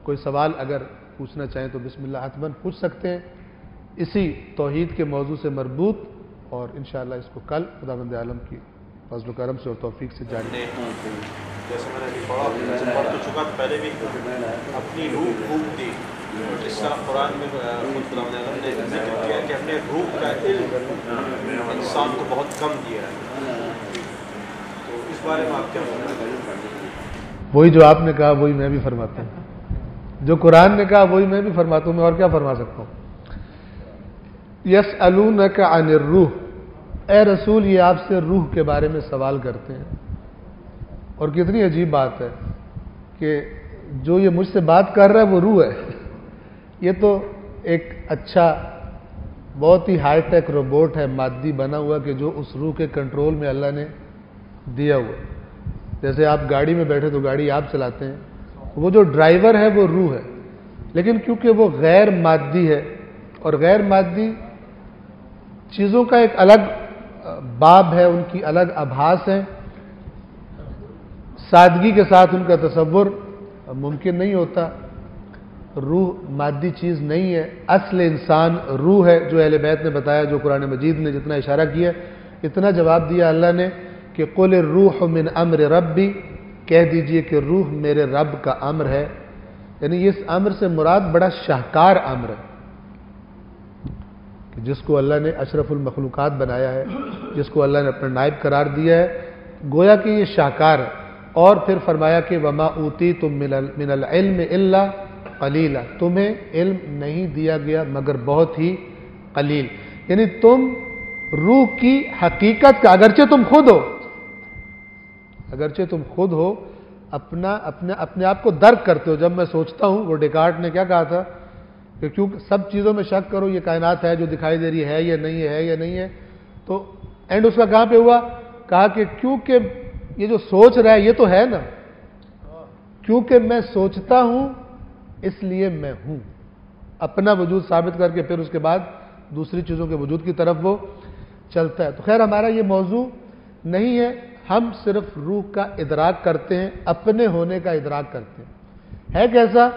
کوئی سوال اگر پوچھنا چاہیں تو بسم اللہ حتماً پوچھ سکتے ہیں اسی توحید کے موضوع سے مربوط، اور انشاءاللہ اس کو کل خداوند عالم کی فضل و کرم سے اور توفیق سے جاری. جیسے میں نے ابھی پڑھا پڑھ تو چکا پہلے بھی، اپنی روح پھونک دی. اس طرح قرآن میں خود خداوند عالم نے ذکر کیا کہ اپنے روح کا علم انسان کو بہت کم دیا ہے. تو اس بارے میں آپ کیا فرمائیں؟ وہی جو آپ نے کہا وہی میں بھی فرماتا ہوں، جو قرآن نے کہا وہی میں بھی فرماتا ہوں. میں اور کیا فرما سکتا ہوں؟ یسألونک عن الروح، اے رسول یہ آپ سے روح کے بارے میں سوال کرتے ہیں. اور کتنی عجیب بات ہے کہ جو یہ مجھ سے بات کر رہا ہے وہ روح ہے. یہ تو ایک اچھا بہت ہی ہائی ٹیک روبوٹ ہے مادی بنا ہوا کہ جو اس روح کے کنٹرول میں اللہ نے دیا ہوا. جیسے آپ گاڑی میں بیٹھے تو گاڑی آپ چلاتے ہیں، وہ جو ڈرائیور ہے وہ روح ہے. لیکن کیونکہ وہ غیر مادی ہے اور غیر مادی چیزوں کا ایک الگ باب ہے، ان کی الگ آبھاس ہے، سادگی کے ساتھ ان کا تصور ممکن نہیں ہوتا. روح مادی چیز نہیں ہے، اصل انسان روح ہے، جو اہل بیت نے بتایا، جو قرآن مجید نے جتنا اشارہ کیا اتنا جواب دیا اللہ نے کہ قل الروح من امر ربی، کہہ دیجئے کہ روح میرے رب کا امر ہے. یعنی اس امر سے مراد بڑا شاہکار امر ہے کہ جس کو اللہ نے اشرف المخلوقات بنایا ہے، جس کو اللہ نے اپنا نائب قرار دیا ہے، گویا کہ یہ شاہکار ہے. اور پھر فرمایا کہ وما اوتیتم من العلم الا قلیلا، تمہیں علم نہیں دیا گیا مگر بہت ہی قلیل. یعنی تم روح کی حقیقت کا اگرچہ تم خود ہو اپنے آپ کو درک کرتے ہو. جب میں سوچتا ہوں، وہ ڈیکارٹ نے کیا کہا تھا کہ کیونکہ سب چیزوں میں شک کرو، یہ کائنات ہے جو دکھائی دے رہی ہے یا نہیں ہے، تو اینڈ اس کا کہاں پہ ہوا؟ کہا کہ کیونکہ یہ جو سوچ رہا ہے یہ تو ہے نا، کیونکہ میں سوچتا ہوں اس لیے میں ہوں، اپنا وجود ثابت کر کے پھر اس کے بعد دوسری چیزوں کے وجود کی طرف وہ چلتا ہے۔ تو خیر ہمارا یہ موضوع نہیں ہے، ہم صرف روح کا ادراک کرتے ہیں، اپنے ہونے کا ادراک کرتے ہیں۔ ہے کیسا؟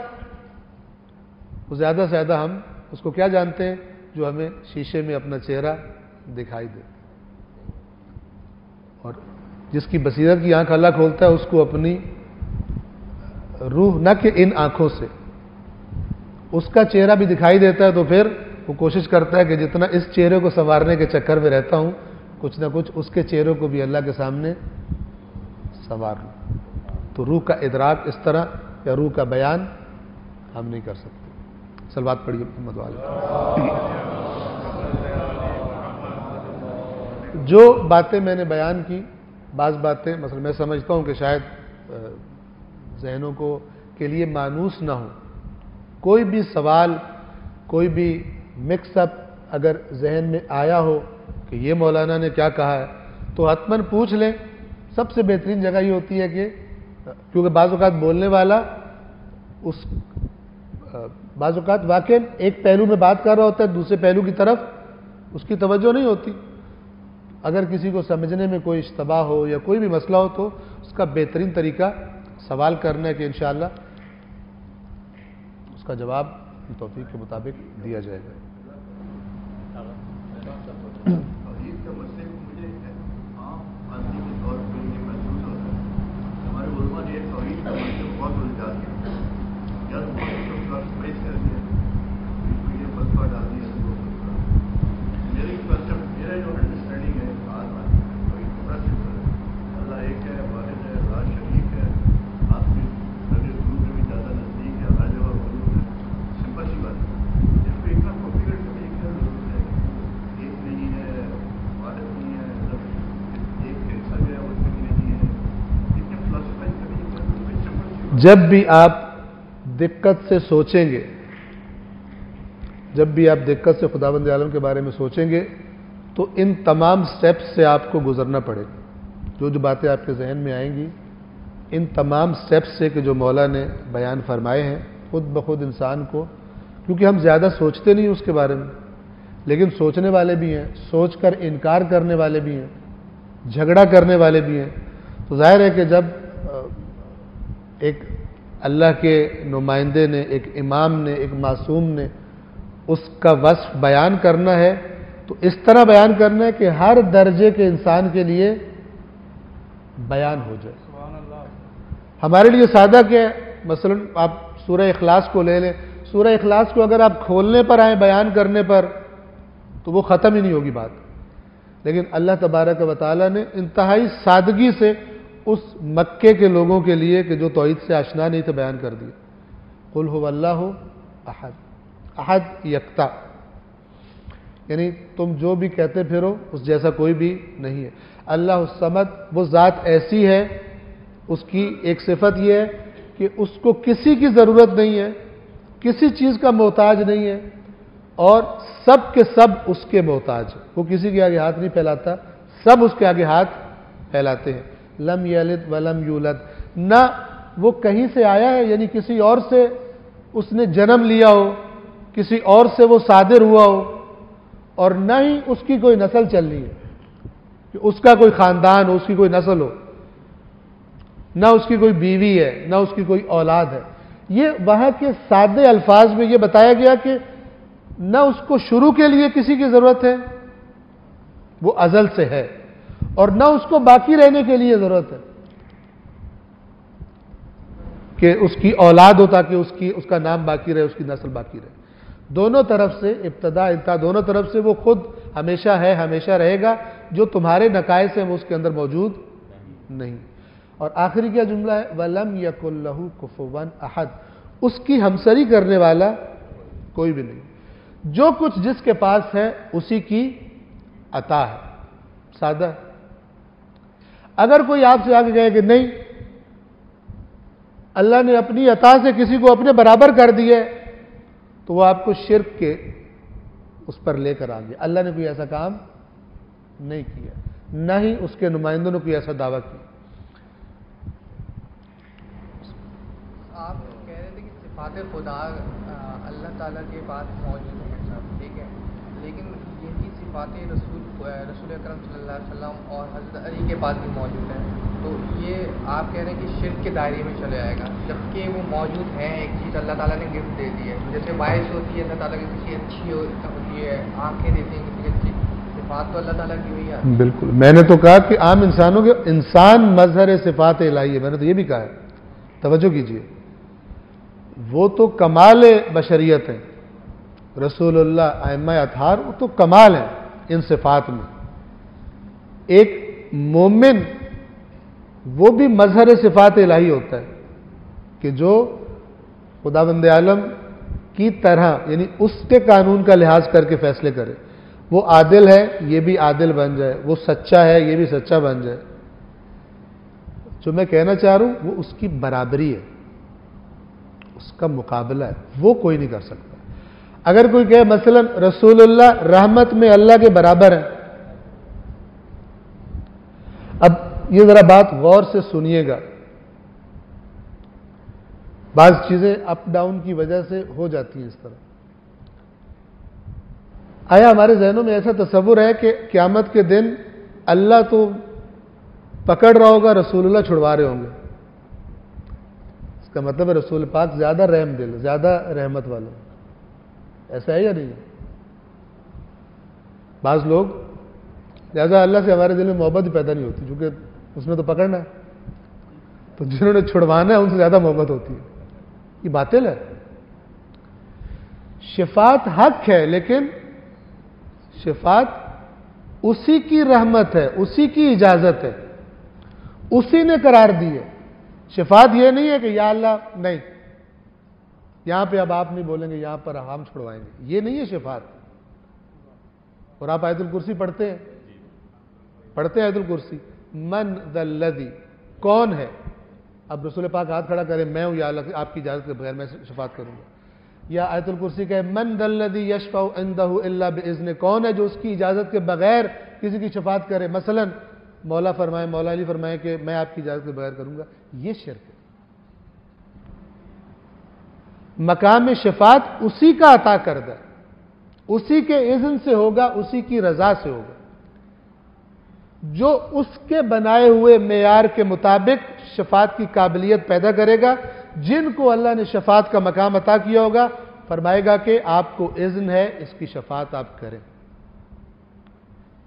وہ زیادہ سے زیادہ ہم اس کو کیا جانتے ہیں؟ جو ہمیں شیشے میں اپنا چہرہ دکھائی دے، اور جس کی بصیرت کی آنکھ اللہ کھولتا ہے اس کو اپنی روح، نہ کہ ان آنکھوں سے اس کا چہرہ بھی دکھائی دیتا ہے، تو پھر وہ کوشش کرتا ہے کہ جتنا اس چہرے کو سنوارنے کے چکر میں رہتا ہوں، کچھ نہ کچھ اس کے چہروں کو بھی اللہ کے سامنے سنوار لوں۔ تو روح کا ادراک اس طرح یا روح کا بیان ہم نہیں کر سکتے۔ صلوات پڑھیے محمد والے۔ جو باتیں میں نے بیان کی، بعض باتیں مثلا میں سمجھتا ہوں کہ شاید ذہنوں کو کے لیے مانوس نہ ہو، کوئی بھی سوال، کوئی بھی مکس اپ اگر ذہن میں آیا ہو کہ یہ مولانا نے کیا کہا ہے تو حتماً پوچھ لیں۔ سب سے بہترین جگہ یہ ہوتی ہے کہ کیونکہ بعض اوقات بولنے والا بعض اوقات واقعی ایک پہلو میں بات کر رہا ہوتا ہے، دوسرے پہلو کی طرف اس کی توجہ نہیں ہوتی۔ اگر کسی کو سمجھنے میں کوئی اشتباہ ہو یا کوئی بھی مسئلہ ہو تو اس کا بہترین طریقہ سوال کرنا ہے کہ انشاءاللہ اس کا جواب توفیق کے مطابق دیا جائے گا۔ جب بھی آپ دقت سے سوچیں گے، جب بھی آپ دقت سے خداوند عالم کے بارے میں سوچیں گے تو ان تمام سٹیپس سے آپ کو گزرنا پڑے گا۔ جو باتیں آپ کے ذہن میں آئیں گی ان تمام سٹیپس سے کہ جو مولا نے بیان فرمائے ہیں، خود بخود انسان کو، کیونکہ ہم زیادہ سوچتے نہیں اس کے بارے میں، لیکن سوچنے والے بھی ہیں، سوچ کر انکار کرنے والے بھی ہیں، جھگڑا کرنے والے بھی ہیں۔ تو ظاہر ہے کہ جب ایک اللہ کے نمائندے نے، ایک امام نے، ایک معصوم نے اس کا وصف بیان کرنا ہے تو اس طرح بیان کرنا ہے کہ ہر درجے کے انسان کے لیے بیان ہو جائے۔ ہمارے لیے سادہ کیا ہے؟ مثلا آپ سورہ اخلاص کو لے لیں، سورہ اخلاص کو اگر آپ کھولنے پر آئیں بیان کرنے پر تو وہ ختم ہی نہیں ہوگی بات، لیکن اللہ تبارک و تعالیٰ نے انتہائی سادگی سے اس مکے کے لوگوں کے لیے کہ جو توحید سے آشنا نہیں تھے بیان کر دیا۔ قل هو اللہ احد، احد یکتا، یعنی تم جو بھی کہتے پھرو اس جیسا کوئی بھی نہیں ہے۔ اللہ الصمد، وہ ذات ایسی ہے، اس کی ایک صفت یہ ہے کہ اس کو کسی کی ضرورت نہیں ہے، کسی چیز کا محتاج نہیں ہے، اور سب کے سب اس کے محتاج ہیں۔ وہ کسی کے آگے ہاتھ نہیں پھیلاتا، سب اس کے آگے ہاتھ پھیلاتے ہیں۔ لم یلد ولم یولد، نہ وہ کہیں سے آیا ہے یعنی کسی اور سے اس نے جنم لیا ہو، کسی اور سے وہ صادر ہوا ہو، اور نہ ہی اس کی کوئی نسل چل رہی ہے کہ اس کا کوئی خاندان ہو، اس کی کوئی نسل ہو، نہ اس کی کوئی بیوی ہے، نہ اس کی کوئی اولاد ہے۔ یہ وہاں کے سادے الفاظ میں یہ بتایا گیا کہ نہ اس کو شروع کے لیے کسی کی ضرورت ہے، وہ ازل سے ہے، اور نہ اس کو باقی رہنے کے لیے ضرورت ہے کہ اس کی اولاد ہو تاکہ اس کا نام باقی رہے، اس کی نسل باقی رہے۔ دونوں طرف سے، ابتدا انتہا دونوں طرف سے وہ خود ہمیشہ ہے، ہمیشہ رہے گا۔ جو تمہارے نقائص ہیں وہ اس کے اندر موجود نہیں۔ اور آخری کیا جملہ ہے؟ وَلَمْ يَكُنْ لَهُ كُفُوًا أَحَدٌ، اس کی ہمسری کرنے والا کوئی بھی نہیں۔ جو کچھ جس کے پاس ہے اسی کی عطا ہے، سادہ۔ اگر کوئی آپ سے آگے کہے کہ نہیں اللہ نے اپنی عطا سے کسی کو اپنے برابر کر دیا تو وہ آپ کو شرک کے اس پر لے کر آ گیا۔ اللہ نے کوئی ایسا کام نہیں کیا، نہ ہی اس کے نمائندوں نے کوئی ایسا دعویٰ کیا۔ آپ کہہ رہے تھے کہ صفات خدا اللہ تعالیٰ کے پاس موجود ہیں سب، ٹھیک ہے، لیکن یہی صفات رسول اکرم صلی اللہ علیہ وسلم اور حضرت علی کے پاس بھی موجود ہیں، تو یہ آپ کہہ رہے ہیں کہ شرک کے دائرے میں چلے آئے گا، جبکہ وہ موجود ہیں، ایک چیز اللہ تعالیٰ نے گفٹ دے دی ہے، جیسے باعث ہوتی ہے اللہ تعالیٰ کی کسی اچھی ہوتی ہے، آنکھیں دیتی ہیں کسی اچھی، صفات تو اللہ تعالیٰ کی ہوئی ہے۔ بالکل، میں نے تو کہا کہ عام انسانوں کے انسان مظہر صفات الہی ہے، میں نے تو یہ بھی کہا ہے، توجہ کیجئے، وہ تو کمال بشریت ہے، رسول اللہ ائمہ اطہار وہ تو کمال ہیں ان صفات میں۔ ایک مومن وہ بھی مظہر صفات الہی ہوتا ہے کہ جو خداوند عالم کی طرح، یعنی اس کے قانون کا لحاظ کر کے فیصلے کرے، وہ عادل ہے یہ بھی عادل بن جائے، وہ سچا ہے یہ بھی سچا بن جائے۔ جو میں کہنا چاہ رہا ہوں وہ اس کی برابری ہے، اس کا مقابلہ ہے، وہ کوئی نہیں کر سکتا۔ اگر کوئی کہے مثلا رسول اللہ رحمت میں اللہ کے برابر ہے، اب یہ ذرا بات غور سے سنیے گا، بعض چیزیں اپ ڈاؤن کی وجہ سے ہو جاتی ہیں اس طرح۔ آیا ہمارے ذہنوں میں ایسا تصور ہے کہ قیامت کے دن اللہ تو پکڑ رہا ہوگا، رسول اللہ چھڑوا رہے ہوں گے؟ اس کا مطلب ہے رسول پاک زیادہ رحم دل، زیادہ رحمت والا، ایسا ہے یا نہیں؟ بعض لوگ لہذا اللہ سے ہمارے دل میں محبت ہی پیدا نہیں ہوتی، کیونکہ اس نے تو پکڑنا ہے، تو جنہوں نے چھڑوانا ہے ان سے زیادہ محبت ہوتی ہے۔ یہ باطل ہے۔ شفاعت حق ہے، لیکن شفاعت اسی کی رحمت ہے، اسی کی اجازت ہے، اسی نے قرار دی ہے۔ شفاعت یہ نہیں ہے کہ یا اللہ نہیں، یہاں پہ اب آپ نہیں بولیں گے، یہاں پر ہم چھڑوائیں گے، یہ نہیں ہے شفاعت۔ اور آپ آیت الکرسی پڑھتے ہیں آیت الکرسی، من ذا الذی، کون ہے؟ اب رسول پاک ہاتھ کھڑا کرے، میں ہوں یا اللہ آپ کی اجازت کے بغیر میں شفاعت کروں گا۔ یا آیت الکرسی کہ من ذا الذی یشفع عندہ الا باذنہ، کون ہے جو اس کی اجازت کے بغیر کسی کی شفاعت کرے؟ مثلا مولا فرمائے، مولا علی فرمائے کہ میں آپ کی اجازت کے بغیر کروں گا، یہ شرک ہے۔ مقام شفاعت اسی کا عطا کردہ ہے، اسی کے اذن سے ہوگا، اسی کی رضا سے ہوگا، جو اس کے بنائے ہوئے معیار کے مطابق شفاعت کی قابلیت پیدا کرے گا۔ جن کو اللہ نے شفاعت کا مقام عطا کیا ہوگا، فرمائے گا کہ آپ کو اذن ہے اس کی شفاعت آپ کریں۔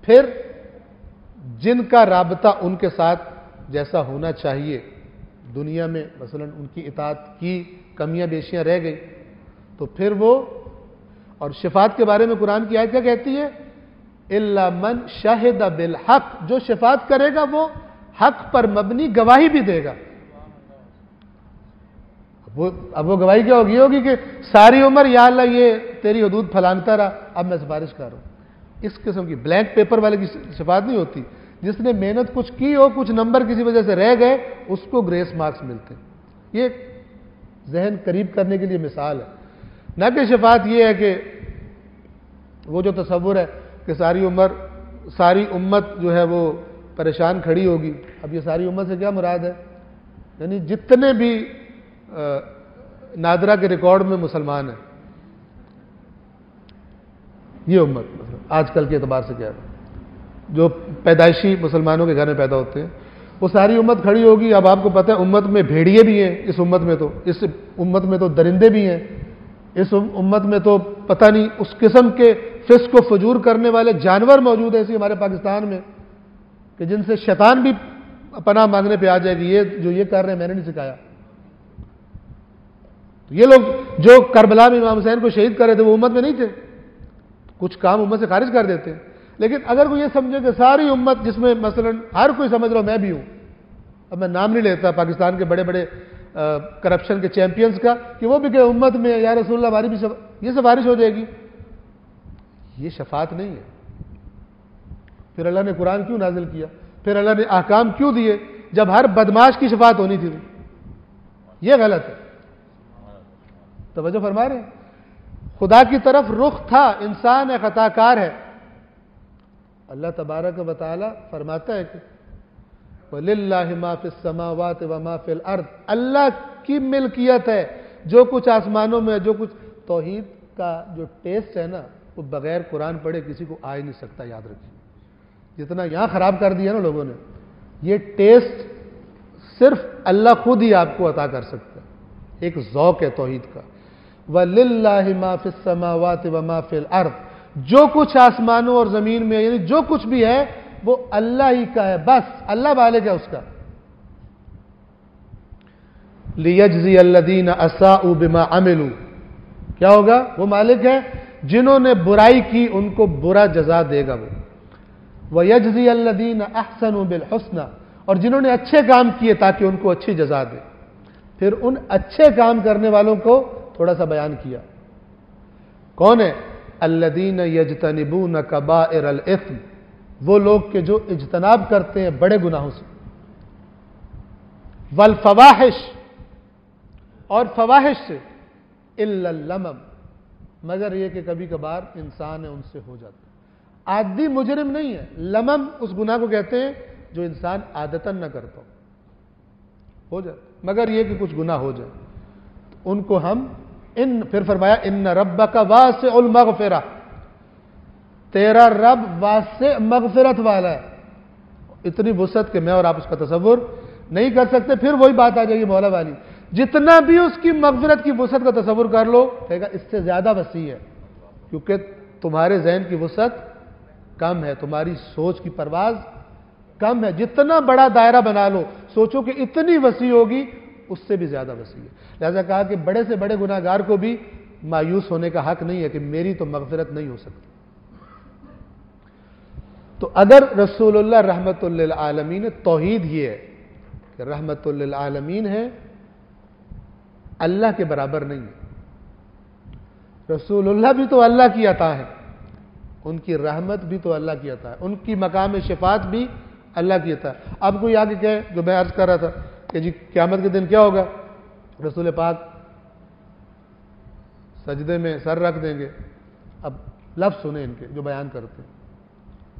پھر جن کا رابطہ ان کے ساتھ جیسا ہونا چاہیے دنیا میں، مثلا ان کی اطاعت کی کمیاں بیشیاں رہ گئی، تو پھر وہ، اور شفاعت کے بارے میں قرآن کی آیت کیا کہتی ہے؟ الا من شہد بالحق، جو شفاعت کرے گا وہ حق پر مبنی گواہی بھی دے گا۔ اب وہ گواہی کیا ہوگی؟ ہوگی کہ ساری عمر یا اللہ یہ تیری حدود پھلانتا رہا، اب میں سفارش کر رہا ہوں۔ اس قسم کی بلینک پیپر والے کی شفاعت نہیں ہوتی۔ جس نے محنت کچھ کی ہو، کچھ نمبر کسی وجہ سے رہ گئے، اس کو گریس مارکس ملتے ہیں۔ یہ ذہن قریب کرنے کے لیے مثال ہے، نہ کہ شفاعت یہ ہے کہ وہ جو تصور ہے کہ ساری عمر ساری امت جو ہے وہ پریشان کھڑی ہوگی۔ اب یہ ساری امت سے کیا مراد ہے؟ یعنی جتنے بھی نادرہ کے ریکارڈ میں مسلمان ہیں، یہ امت آج کل کے اعتبار سے کیا ہے، جو پیدائشی مسلمانوں کے گھر میں پیدا ہوتے ہیں، وہ ساری امت کھڑی ہوگی۔ اب آپ کو پتہ ہے امت میں بھیڑیے بھی ہیں، اس امت میں تو درندے بھی ہیں، اس امت میں تو پتہ نہیں اس قسم کے فسق و فجور کرنے والے جانور موجود ہیں ایسی ہمارے پاکستان میں کہ جن سے شیطان بھی پناہ مانگنے پہ آ جائے گی، یہ جو یہ کر رہے ہیں میں نے نہیں سکھایا۔ تو یہ لوگ جو کربلا میں امام حسین کو شہید کر رہے تھے وہ امت میں نہیں تھے، کچھ کام امت سے خارج کر دیتے ہیں۔ لیکن اگر کوئی یہ سمجھے کہ ساری امت، جس میں مثلا ہر کوئی سمجھ رہا میں بھی ہوں، اب میں نام نہیں لیتا پاکستان کے بڑے بڑے کرپشن کے چیمپئنز کا، کہ وہ بھی کہ امت میں یا رسول اللہ ہماری بھی یہ سفارش ہو جائے گی، یہ شفاعت نہیں ہے۔ پھر اللہ نے قرآن کیوں نازل کیا؟ پھر اللہ نے احکام کیوں دیے جب ہر بدماش کی شفاعت ہونی تھی؟ یہ غلط ہے۔ توجہ فرما رہے ہیں؟ خدا کی طرف رخ تھا، انسان ہے، خطا کار ہے۔ اللہ تبارک و تعالی فرماتا ہے کہ وَلِلَّهِ مَا فِي السَّمَاوَاتِ وَمَا فِي الْأَرْضِ، اللہ کی ملکیت ہے جو کچھ آسمانوں میں ہے، جو کچھ. توحید کا جو ٹیسٹ ہے نا وہ بغیر قرآن پڑھے کسی کو آ ہی نہیں سکتا، یاد رکھیے. جتنا یہاں خراب کر دیا نا لوگوں نے، یہ ٹیسٹ صرف اللہ خود ہی آپ کو عطا کر سکتا ہے. ایک ذوق ہے توحید کا. وَلِلَّهِ مَا فِي السَّمَاوَاتِ وَمَا فِي الْأَرْضِ، جو کچھ آسمانوں اور زمین میں یعنی جو کچھ بھی ہے وہ اللہ ہی کا ہے، بس اللہ مالک ہے اس کا. لِيَجْزِيَ الَّذِينَ أَسَاءُوا بِمَا عَمِلُوا، کیا ہوگا؟ وہ مالک ہے جنہوں نے برائی کی ان کو برا جزا دے گا وہ. وَيَجْزِيَ الَّذِينَ أَحْسَنُوا بِالْحُسْنَى، اور جنہوں نے اچھے کام کیے تاکہ ان کو اچھی جزا دے. پھر ان اچھے کام کرنے والوں کو تھوڑا سا بیان کیا. کون ہے؟ الذین یجتنبون کبائر الاثم، وہ لوگ کہ جو اجتناب کرتے ہیں بڑے گناہوں سے. والفواحش، اور فواحش سے. الا اللمم، مگر یہ کہ کبھی کبھار انسان ہے ان سے ہو جاتا ہے. عادی مجرم نہیں ہے، لمم اس گناہ کو کہتے ہیں جو انسان عادتاً نہ کرتا ہو جاتا، مگر یہ کہ کچھ گناہ ہو جائے ان کو ہم پھر فرمایا ان ربک واسع المغفرہ، تیرا رب واسع مغفرت والا ہے. اتنی وسعت کہ میں اور آپ اس کا تصور نہیں کر سکتے. پھر وہی بات آ جائے گی مولا والی، جتنا بھی اس کی مغفرت کی وسعت کا تصور کر لو کہے گا اس سے زیادہ وسیع ہے، کیونکہ تمہارے ذہن کی وسعت کم ہے، تمہاری سوچ کی پرواز کم ہے. جتنا بڑا دائرہ بنا لو سوچو کہ اتنی وسیع ہوگی، اس سے بھی زیادہ وسیع ہے. لہذا کہا کہ بڑے سے بڑے گناہ گار کو بھی مایوس ہونے کا حق نہیں ہے کہ میری تو مغفرت نہیں ہو سکتی. تو اگر رسول اللہ رحمت للعالمین، توحید یہ ہے کہ رحمت للعالمین ہے، اللہ کے برابر نہیں ہے. رسول اللہ بھی تو اللہ کی عطا ہے، ان کی رحمت بھی تو اللہ کی عطا ہے، ان کی مقام شفاعت بھی اللہ کی عطا ہے. اب کوئی آگے کہے جو میں عرض کر رہا تھا کہ جی قیامت کے دن کیا ہوگا، رسول پاک سجدے میں سر رکھ دیں گے. اب لفظ سنیں ان کے جو بیان کرتے ہیں،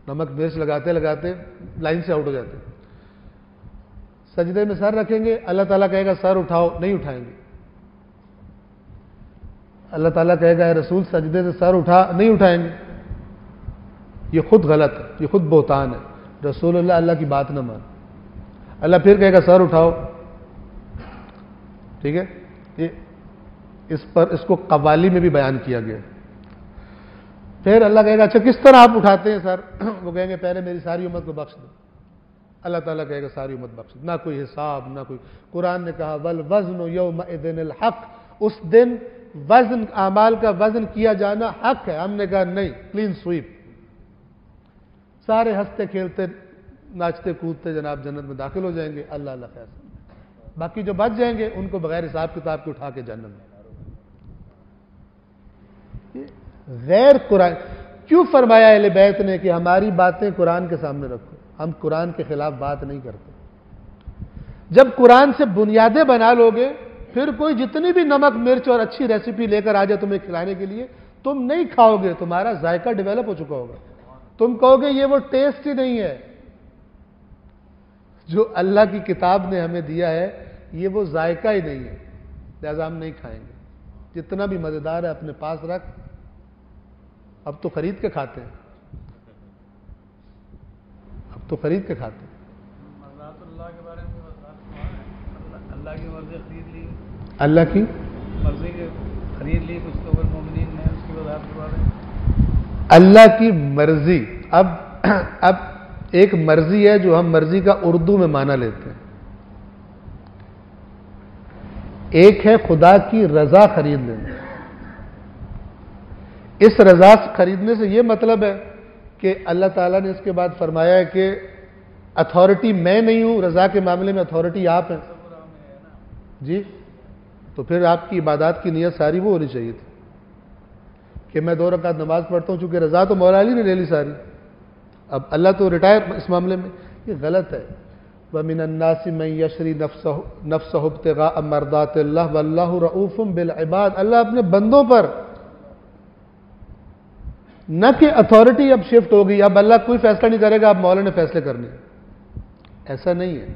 نمک مرچ لگاتے لگاتے لائن سے آؤٹ ہو جاتے. سجدے میں سر رکھیں گے، اللہ تعالیٰ کہے گا سر اٹھاؤ، نہیں اٹھائیں گے. اللہ تعالیٰ کہے گا اے رسول سجدے سے سر اٹھا، نہیں اٹھائیں گے. یہ خود غلط ہے، یہ خود بہتان ہے. رسول اللہ کی بات نہ مان. اللہ پھر کہے گا سر اٹھاؤ، ٹھیک ہے. یہ اس کو قوالی میں بھی بیان کیا گیا. پھر اللہ کہے گا اچھا کس طرح آپ اٹھاتے ہیں سر؟ وہ کہیں گے پہلے میری ساری امت کو بخش دو. اللہ تعالیٰ کہے گا ساری امت بخش دو، نہ کوئی حساب نہ کوئی. قرآن نے کہا والوزن یومئذ الحق، اس دن وزن اعمال کا وزن کیا جانا حق ہے. ہم نے کہا نہیں، کلین سویپ. سارے ہنستے کھیلتے ناچتے کودتے جناب جنت میں داخل ہو جائیں گے، اللہ اللہ خیر. باقی جو بچ جائیں گے ان کو بغیر حساب کتاب کے اٹھا کے جنت میں. غیر قرآن کیوں فرمایا اہل بیت نے کہ ہماری باتیں قرآن کے سامنے رکھو؟ ہم قرآن کے خلاف بات نہیں کرتے. جب قرآن سے بنیادیں بنا لوگے پھر کوئی جتنی بھی نمک مرچ اور اچھی ریسیپی لے کر آ جائے تمہیں کھلانے کے لیے، تم نہیں کھاؤ گے. تمہارا ذائقہ ڈیولپ ہو چکا ہوگا، تم کہو گے یہ وہ ٹیسٹ ہی نہیں ہے جو اللہ کی کتاب نے ہمیں دیا ہے، یہ وہ ذائقہ ہی نہیں ہے، لہذا ہم نہیں کھائیں گے. جتنا بھی مزیدار ہے اپنے پاس رکھ. اب تو خرید کے کھاتے ہیں، اب تو خرید کے کھاتے ہیں. اللہ کے بارے میں اللہ کی مرضی خرید لی، اللہ کی مرضی کے خرید لی کچھ تو مومنین نے اس کی وضاحت کے بارے میں. اللہ کی مرضی. اب ایک مرضی ہے جو ہم مرضی کا اردو میں معنی لیتے ہیں، ایک ہے خدا کی رضا خرید لینا. اس رضا خریدنے سے یہ مطلب ہے کہ اللہ تعالیٰ نے اس کے بعد فرمایا ہے کہ اتھارٹی میں نہیں ہوں، رضا کے معاملے میں اتھارٹی آپ ہیں. جی تو پھر آپ کی عبادات کی نیت ساری وہ ہونی چاہیے تھی کہ میں 2 رکعت نماز پڑھتا ہوں، چونکہ رضا تو مولا علی نے لے لی ساری. اب اللہ تو ریٹائر اس معاملے میں. یہ غلط ہے. وَمِنَ النَّاسِ مَن يَشْرِي نَفْسَهُ ابْتِغَاءَ مَرْضَاتِ اللَّهِ وَاللَّهُ رَءُوفٌ بِالْعِبَادِ. اللہ اپنے بندوں پر نہ کہ اتھارٹی اب شفٹ ہو گئی، اب اللہ کوئی فیصلہ نہیں کرے گا، اب مولا نے فیصلے کرنے. ایسا نہیں ہے.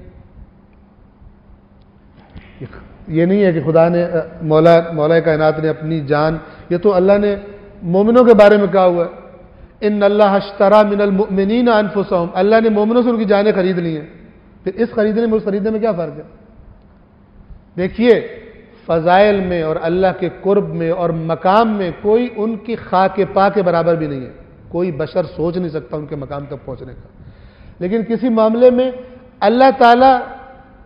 یہ نہیں ہے کہ خدا نے مولا کائنات نے اپنی جان، یہ تو اللہ نے مومنوں کے بارے میں کہا ہوا ہے، ان اللہ اشترى من المؤمنین انفسهم، اللہ نے مومنوں سے ان کی جانیں خرید لی ہیں. پھر اس خریدنے میں اس خریدنے میں کیا فرق ہے؟ دیکھیے فضائل میں اور اللہ کے قرب میں اور مقام میں کوئی ان کی خاک پا کے برابر بھی نہیں ہے. کوئی بشر سوچ نہیں سکتا ان کے مقام تک پہنچنے کا. لیکن کسی معاملے میں اللہ تعالیٰ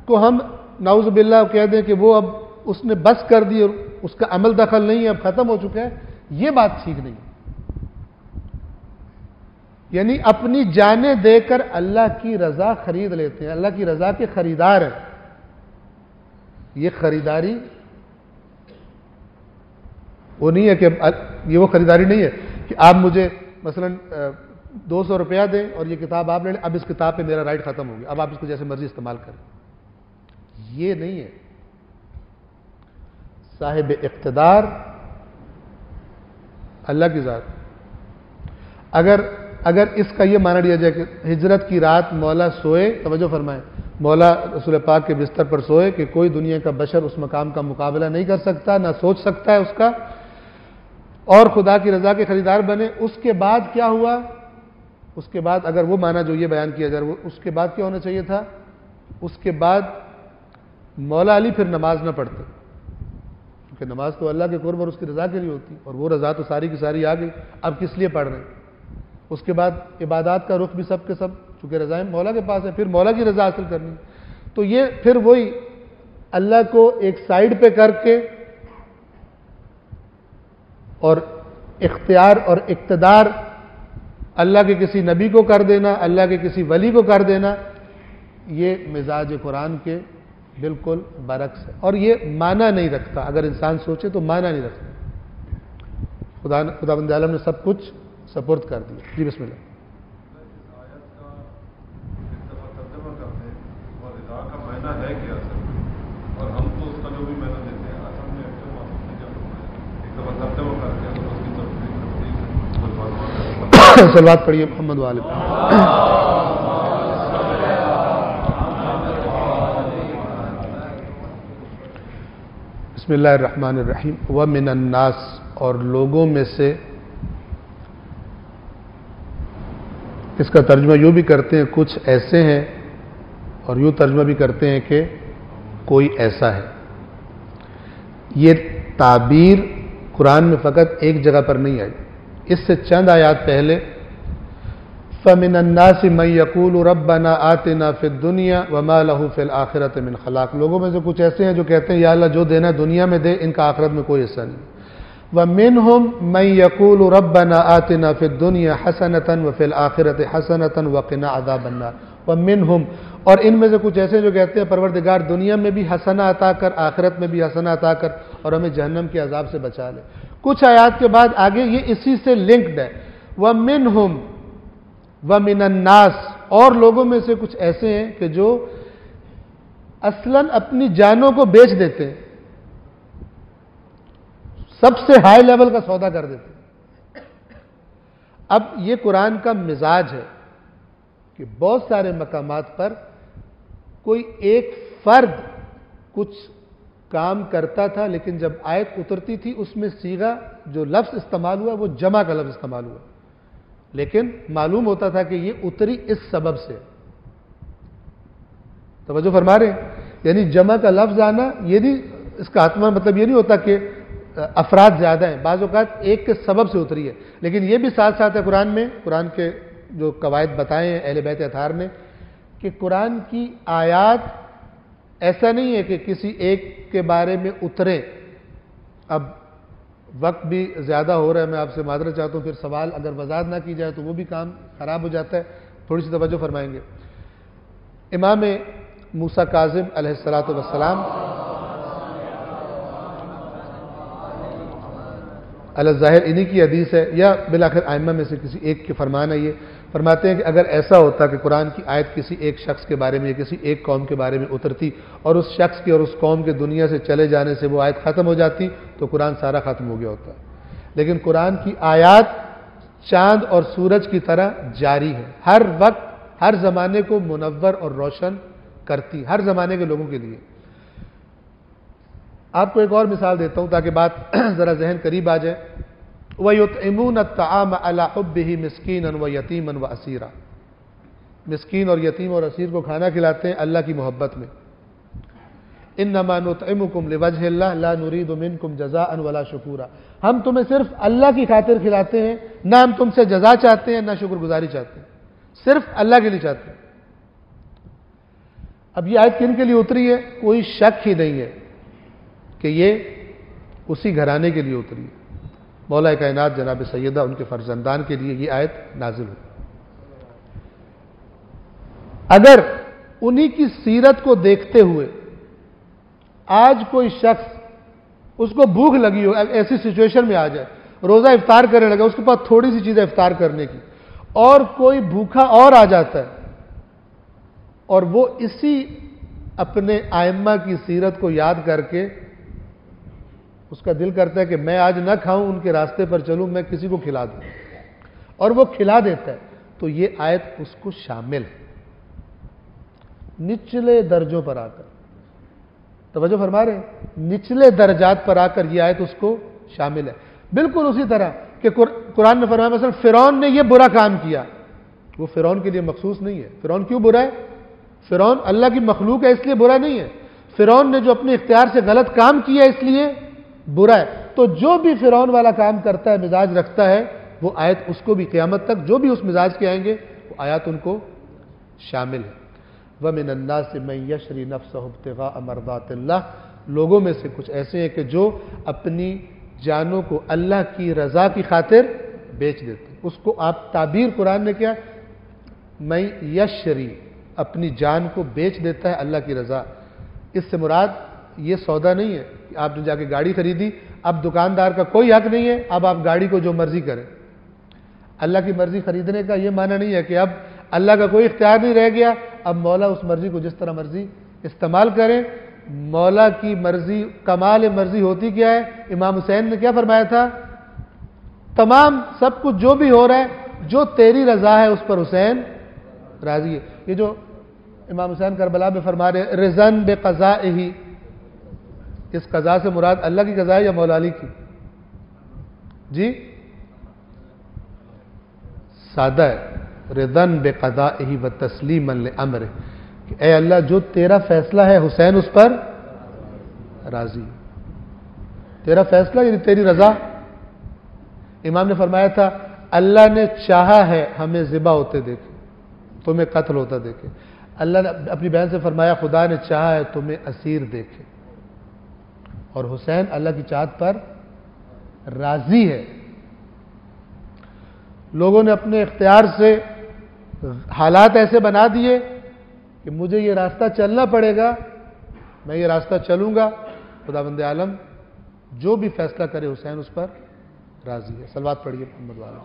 کو ہم نعوذ باللہ کہہ دیں کہ وہ اب اس نے بس کر دی اور اس کا عمل دخل نہیں ہے، اب ختم ہو چکا ہے، یہ بات ٹھیک نہیں ہے. یعنی اپنی جانیں دے کر اللہ کی رضا خرید لیتے ہیں، اللہ کی رضا کے خریدار ہیں. یہ خریداری وہ نہیں ہے کہ یہ وہ خریداری نہیں ہے کہ آپ مجھے مثلا 200 روپیہ دیں اور یہ کتاب آپ لے لیں، اب اس کتاب پہ میرا رائٹ ختم ہو گیا، اب آپ اس کو جیسے مرضی استعمال کریں. یہ نہیں ہے. صاحب اقتدار اللہ کی ذات. اگر اس کا یہ معنی لیا جائے کہ ہجرت کی رات مولا سوئے، توجہ فرمائیں، مولا رسول پاک کے بستر پر سوئے کہ کوئی دنیا کا بشر اس مقام کا مقابلہ نہیں کر سکتا، نہ سوچ سکتا ہے اس کا، اور خدا کی رضا کے خریدار بنے. اس کے بعد کیا ہوا؟ اس کے بعد اگر وہ معنی جو یہ بیان کیا جائے، اس کے بعد کیا ہونا چاہیے تھا؟ اس کے بعد مولا علی پھر نماز نہ پڑھتے، کیونکہ نماز تو اللہ کے قرب اور اس کی رضا کے لیے ہوتی، اور وہ رضا تو ساری کی ساری آ گئی، اب کس لیے پڑھ رہے ہیں؟ اس کے بعد عبادات کا رخ بھی سب کے سب چونکہ رضا مولا کے پاس ہے، پھر مولا کی رضا حاصل کرنی. تو یہ پھر وہی اللہ کو ایک سائیڈ پہ کر کے اور اختیار اور اقتدار اللہ کے کسی نبی کو کر دینا، اللہ کے کسی ولی کو کر دینا، یہ مزاج قرآن کے بالکل برعکس ہے. اور یہ معنی نہیں رکھتا، اگر انسان سوچے تو معنی نہیں رکھتا. خداوند عالم نے سب کچھ سپرد کر دیا. جی بسم اللہ. صلوات پڑھیے محمد والے. بسم اللہ الرحمن الرحیم. وَمِنَ النَّاسِ، اور لوگوں میں سے. اس کا ترجمہ یوں بھی کرتے ہیں کچھ ایسے ہیں، اور یوں ترجمہ بھی کرتے ہیں کہ کوئی ایسا ہے. یہ تعبیر قرآن میں فقط ایک جگہ پر نہیں آئی، اس سے چند آیات پہلے فَمِنَ النَّاسِ مَن يَقُولُ رَبَّنَا آتِنَا فِي الدُّنْيَا وَمَا لَهُ فِي الْآخِرَةِ مِنْ خَلَاقٍ. لوگوں میں سے کچھ ایسے ہیں جو کہتے ہیں یا اللہ جو دینا دنیا میں دے، ان کا آخرت میں کوئی حصہ نہیں. وَمِنْهُمْ مَن يَقُولُ رَبَّنَا آتِنَا فِي الدُّنْيَا حَسَنَةً وَفِي الْآخِرَةِ حَسَنَةً وَقِنَا عَذَابَ النَّارِ. وَمِنْهُمْ، اور ان میں سے کچھ ایسے جو کہتے ہیں پروردگار دنیا میں بھی حسنہ عطا کر، آخرت میں بھی حسنہ عطا کر، اور ہمیں جہنم کے عذاب سے بچا لے. کچھ آیات کے بعد آگے یہ اسی سے لنکڈ ہے. وَمِنْهُمْ وَمِنَ النَّاسِ، اور لوگوں میں سے کچھ ایسے ہیں کہ جو اصلاً اپنی جانوں کو بیچ دیتے ہیں، سب سے ہائی لیول کا سودا کر دیتے ہیں. اب یہ قرآن کا مزاج ہے کہ بہت سارے مقامات پر کوئی ایک فرد کچھ کام کرتا تھا، لیکن جب آیت اترتی تھی اس میں صیغہ جو لفظ استعمال ہوا وہ جمع کا لفظ استعمال ہوا، لیکن معلوم ہوتا تھا کہ یہ اتری اس سبب سے. توجہ فرما رہے ہیں؟ یعنی جمع کا لفظ آنا یہ نہیں، اس کا حتما مطلب یہ نہیں ہوتا کہ افراد زیادہ ہیں، بعض اوقات ایک کے سبب سے اتری ہے. لیکن یہ بھی ساتھ ساتھ ہے قرآن میں، قرآن کے جو قواعد بتائے ہیں اہل بیت اطہار نے، کہ قرآن کی آیات ایسا نہیں ہے کہ کسی ایک کے بارے میں اترے. اب وقت بھی زیادہ ہو رہا ہے، میں آپ سے معذرت چاہتا ہوں، پھر سوال اگر وضاحت نہ کی جائے تو وہ بھی کام خراب ہو جاتا ہے. تھوڑی سی توجہ فرمائیں گے. امام موسیٰ کاظم علیہ السلام الظاہر انہی کی حدیث ہے، یا بالآخر ائمہ میں سے کسی ایک کے فرمان ہے. یہ فرماتے ہیں کہ اگر ایسا ہوتا کہ قرآن کی آیت کسی ایک شخص کے بارے میں یا کسی ایک قوم کے بارے میں اترتی اور اس شخص کے اور اس قوم کے دنیا سے چلے جانے سے وہ آیت ختم ہو جاتی تو قرآن سارا ختم ہو گیا ہوتا. لیکن قرآن کی آیات چاند اور سورج کی طرح جاری ہے، ہر وقت ہر زمانے کو منور اور روشن کرتی، ہر زمانے کے لوگوں کے لیے۔ آپ کو ایک اور مثال دیتا ہوں تاکہ بات ذرا ذہن قریب آ جائے۔ وَيُطْعِمُونَ الطَّعَامَ عَلَىٰ حُبِّهِ مِسْكِينًا وَيَتِيمًا وَأَسِيرًا، مسکین اور یتیم اور اسیر کو کھانا کھلاتے ہیں اللہ کی محبت میں۔ انما نطعمکم لوجہ اللہ لا نرید منکم جزاء ولا شکورا، ہم تمہیں صرف اللہ کی خاطر کھلاتے ہیں، نہ ہم تم سے جزا چاہتے ہیں نہ شکر گزاری چاہتے ہیں، صرف اللہ کے لیے چاہتے ہیں۔ اب یہ آیت کن کے لیے اتری ہے؟ کوئی شک ہی نہیں ہے کہ یہ اسی گھرانے کے لیے اتری ہے، مولا کائنات جناب سیدہ ان کے فرزندان کے لیے یہ آیت نازل ہوئی۔ اگر انہی کی سیرت کو دیکھتے ہوئے آج کوئی شخص اس کو بھوک لگی ہو، ایسی سچویشن میں آ جائے، روزہ افطار کرنے لگا، اس کے پاس تھوڑی سی چیزیں افطار کرنے کی، اور کوئی بھوکا اور آ جاتا ہے اور وہ اسی اپنے ائمہ کی سیرت کو یاد کر کے اس کا دل کرتا ہے کہ میں آج نہ کھاؤں، ان کے راستے پر چلوں، میں کسی کو کھلا دوں، اور وہ کھلا دیتا ہے، تو یہ آیت اس کو شامل ہے۔ نچلے درجوں پر آ کر، توجہ فرما رہے ہیں، نچلے درجات پر آ کر یہ آیت اس کو شامل ہے۔ بالکل اسی طرح کہ قرآن میں فرمایا مثلا فرعون نے یہ برا کام کیا، وہ فرعون کے لیے مخصوص نہیں ہے۔ فرعون کیوں برا ہے؟ فرعون اللہ کی مخلوق ہے، اس لیے برا نہیں ہے۔ فرعون نے جو اپنے اختیار سے غلط کام کیا اس لیے برا ہے۔ تو جو بھی فرعون والا کام کرتا ہے، مزاج رکھتا ہے، وہ آیت اس کو بھی قیامت تک جو بھی اس مزاج کے آئیں گے وہ آیات ان کو شامل ہے۔ وَمِنَ النَّاسِ مَن يَشْرِي نَفْسَهُ ابْتِغَاءَ مَرْضَاتِ اللَّهِ، لوگوں میں سے کچھ ایسے ہیں کہ جو اپنی جانوں کو اللہ کی رضا کی خاطر بیچ دیتے ہیں۔ اس کو آپ تعبیر قرآن نے کیا؟ میں یشری، اپنی جان کو بیچ دیتا ہے اللہ کی رضا۔ اس سے مراد یہ سودا نہیں ہے کہ آپ نے جا کے گاڑی خریدی، اب دکاندار کا کوئی حق نہیں ہے، اب آپ گاڑی کو جو مرضی کریں۔ اللہ کی مرضی خریدنے کا یہ معنی نہیں ہے کہ اب اللہ کا کوئی اختیار نہیں رہ گیا، اب مولا اس مرضی کو جس طرح مرضی استعمال کریں۔ مولا کی مرضی، کمال مرضی ہوتی کیا ہے؟ امام حسین نے کیا فرمایا تھا؟ تمام سب کچھ جو بھی ہو رہا ہے، جو تیری رضا ہے اس پر حسین راضی ہے۔ یہ جو امام حسین کربلا میں فرما رہے ہیں رضن بقضائہ، اس قضاء سے مراد اللہ کی قضاء ہے یا مولا علی کی؟ جی سادہ ہے، رضن بقضائہ وتسلیما لامرہ، کہ اے اللہ جو تیرا فیصلہ ہے حسین اس پر راضی ہے۔ تیرا فیصلہ یعنی تیری رضا۔ امام نے فرمایا تھا اللہ نے چاہا ہے ہمیں ذبح ہوتے دیکھے، تمہیں قتل ہوتا دیکھے۔ اللہ نے اپنی بہن سے فرمایا خدا نے چاہا ہے تمہیں اسیر دیکھے، اور حسین اللہ کی چاہت پر راضی ہے۔ لوگوں نے اپنے اختیار سے حالات ایسے بنا دیے کہ مجھے یہ راستہ چلنا پڑے گا، میں یہ راستہ چلوں گا۔ خداوند عالم جو بھی فیصلہ کرے حسین اس پر راضی ہے۔ صلوات پڑھیے محمد والا۔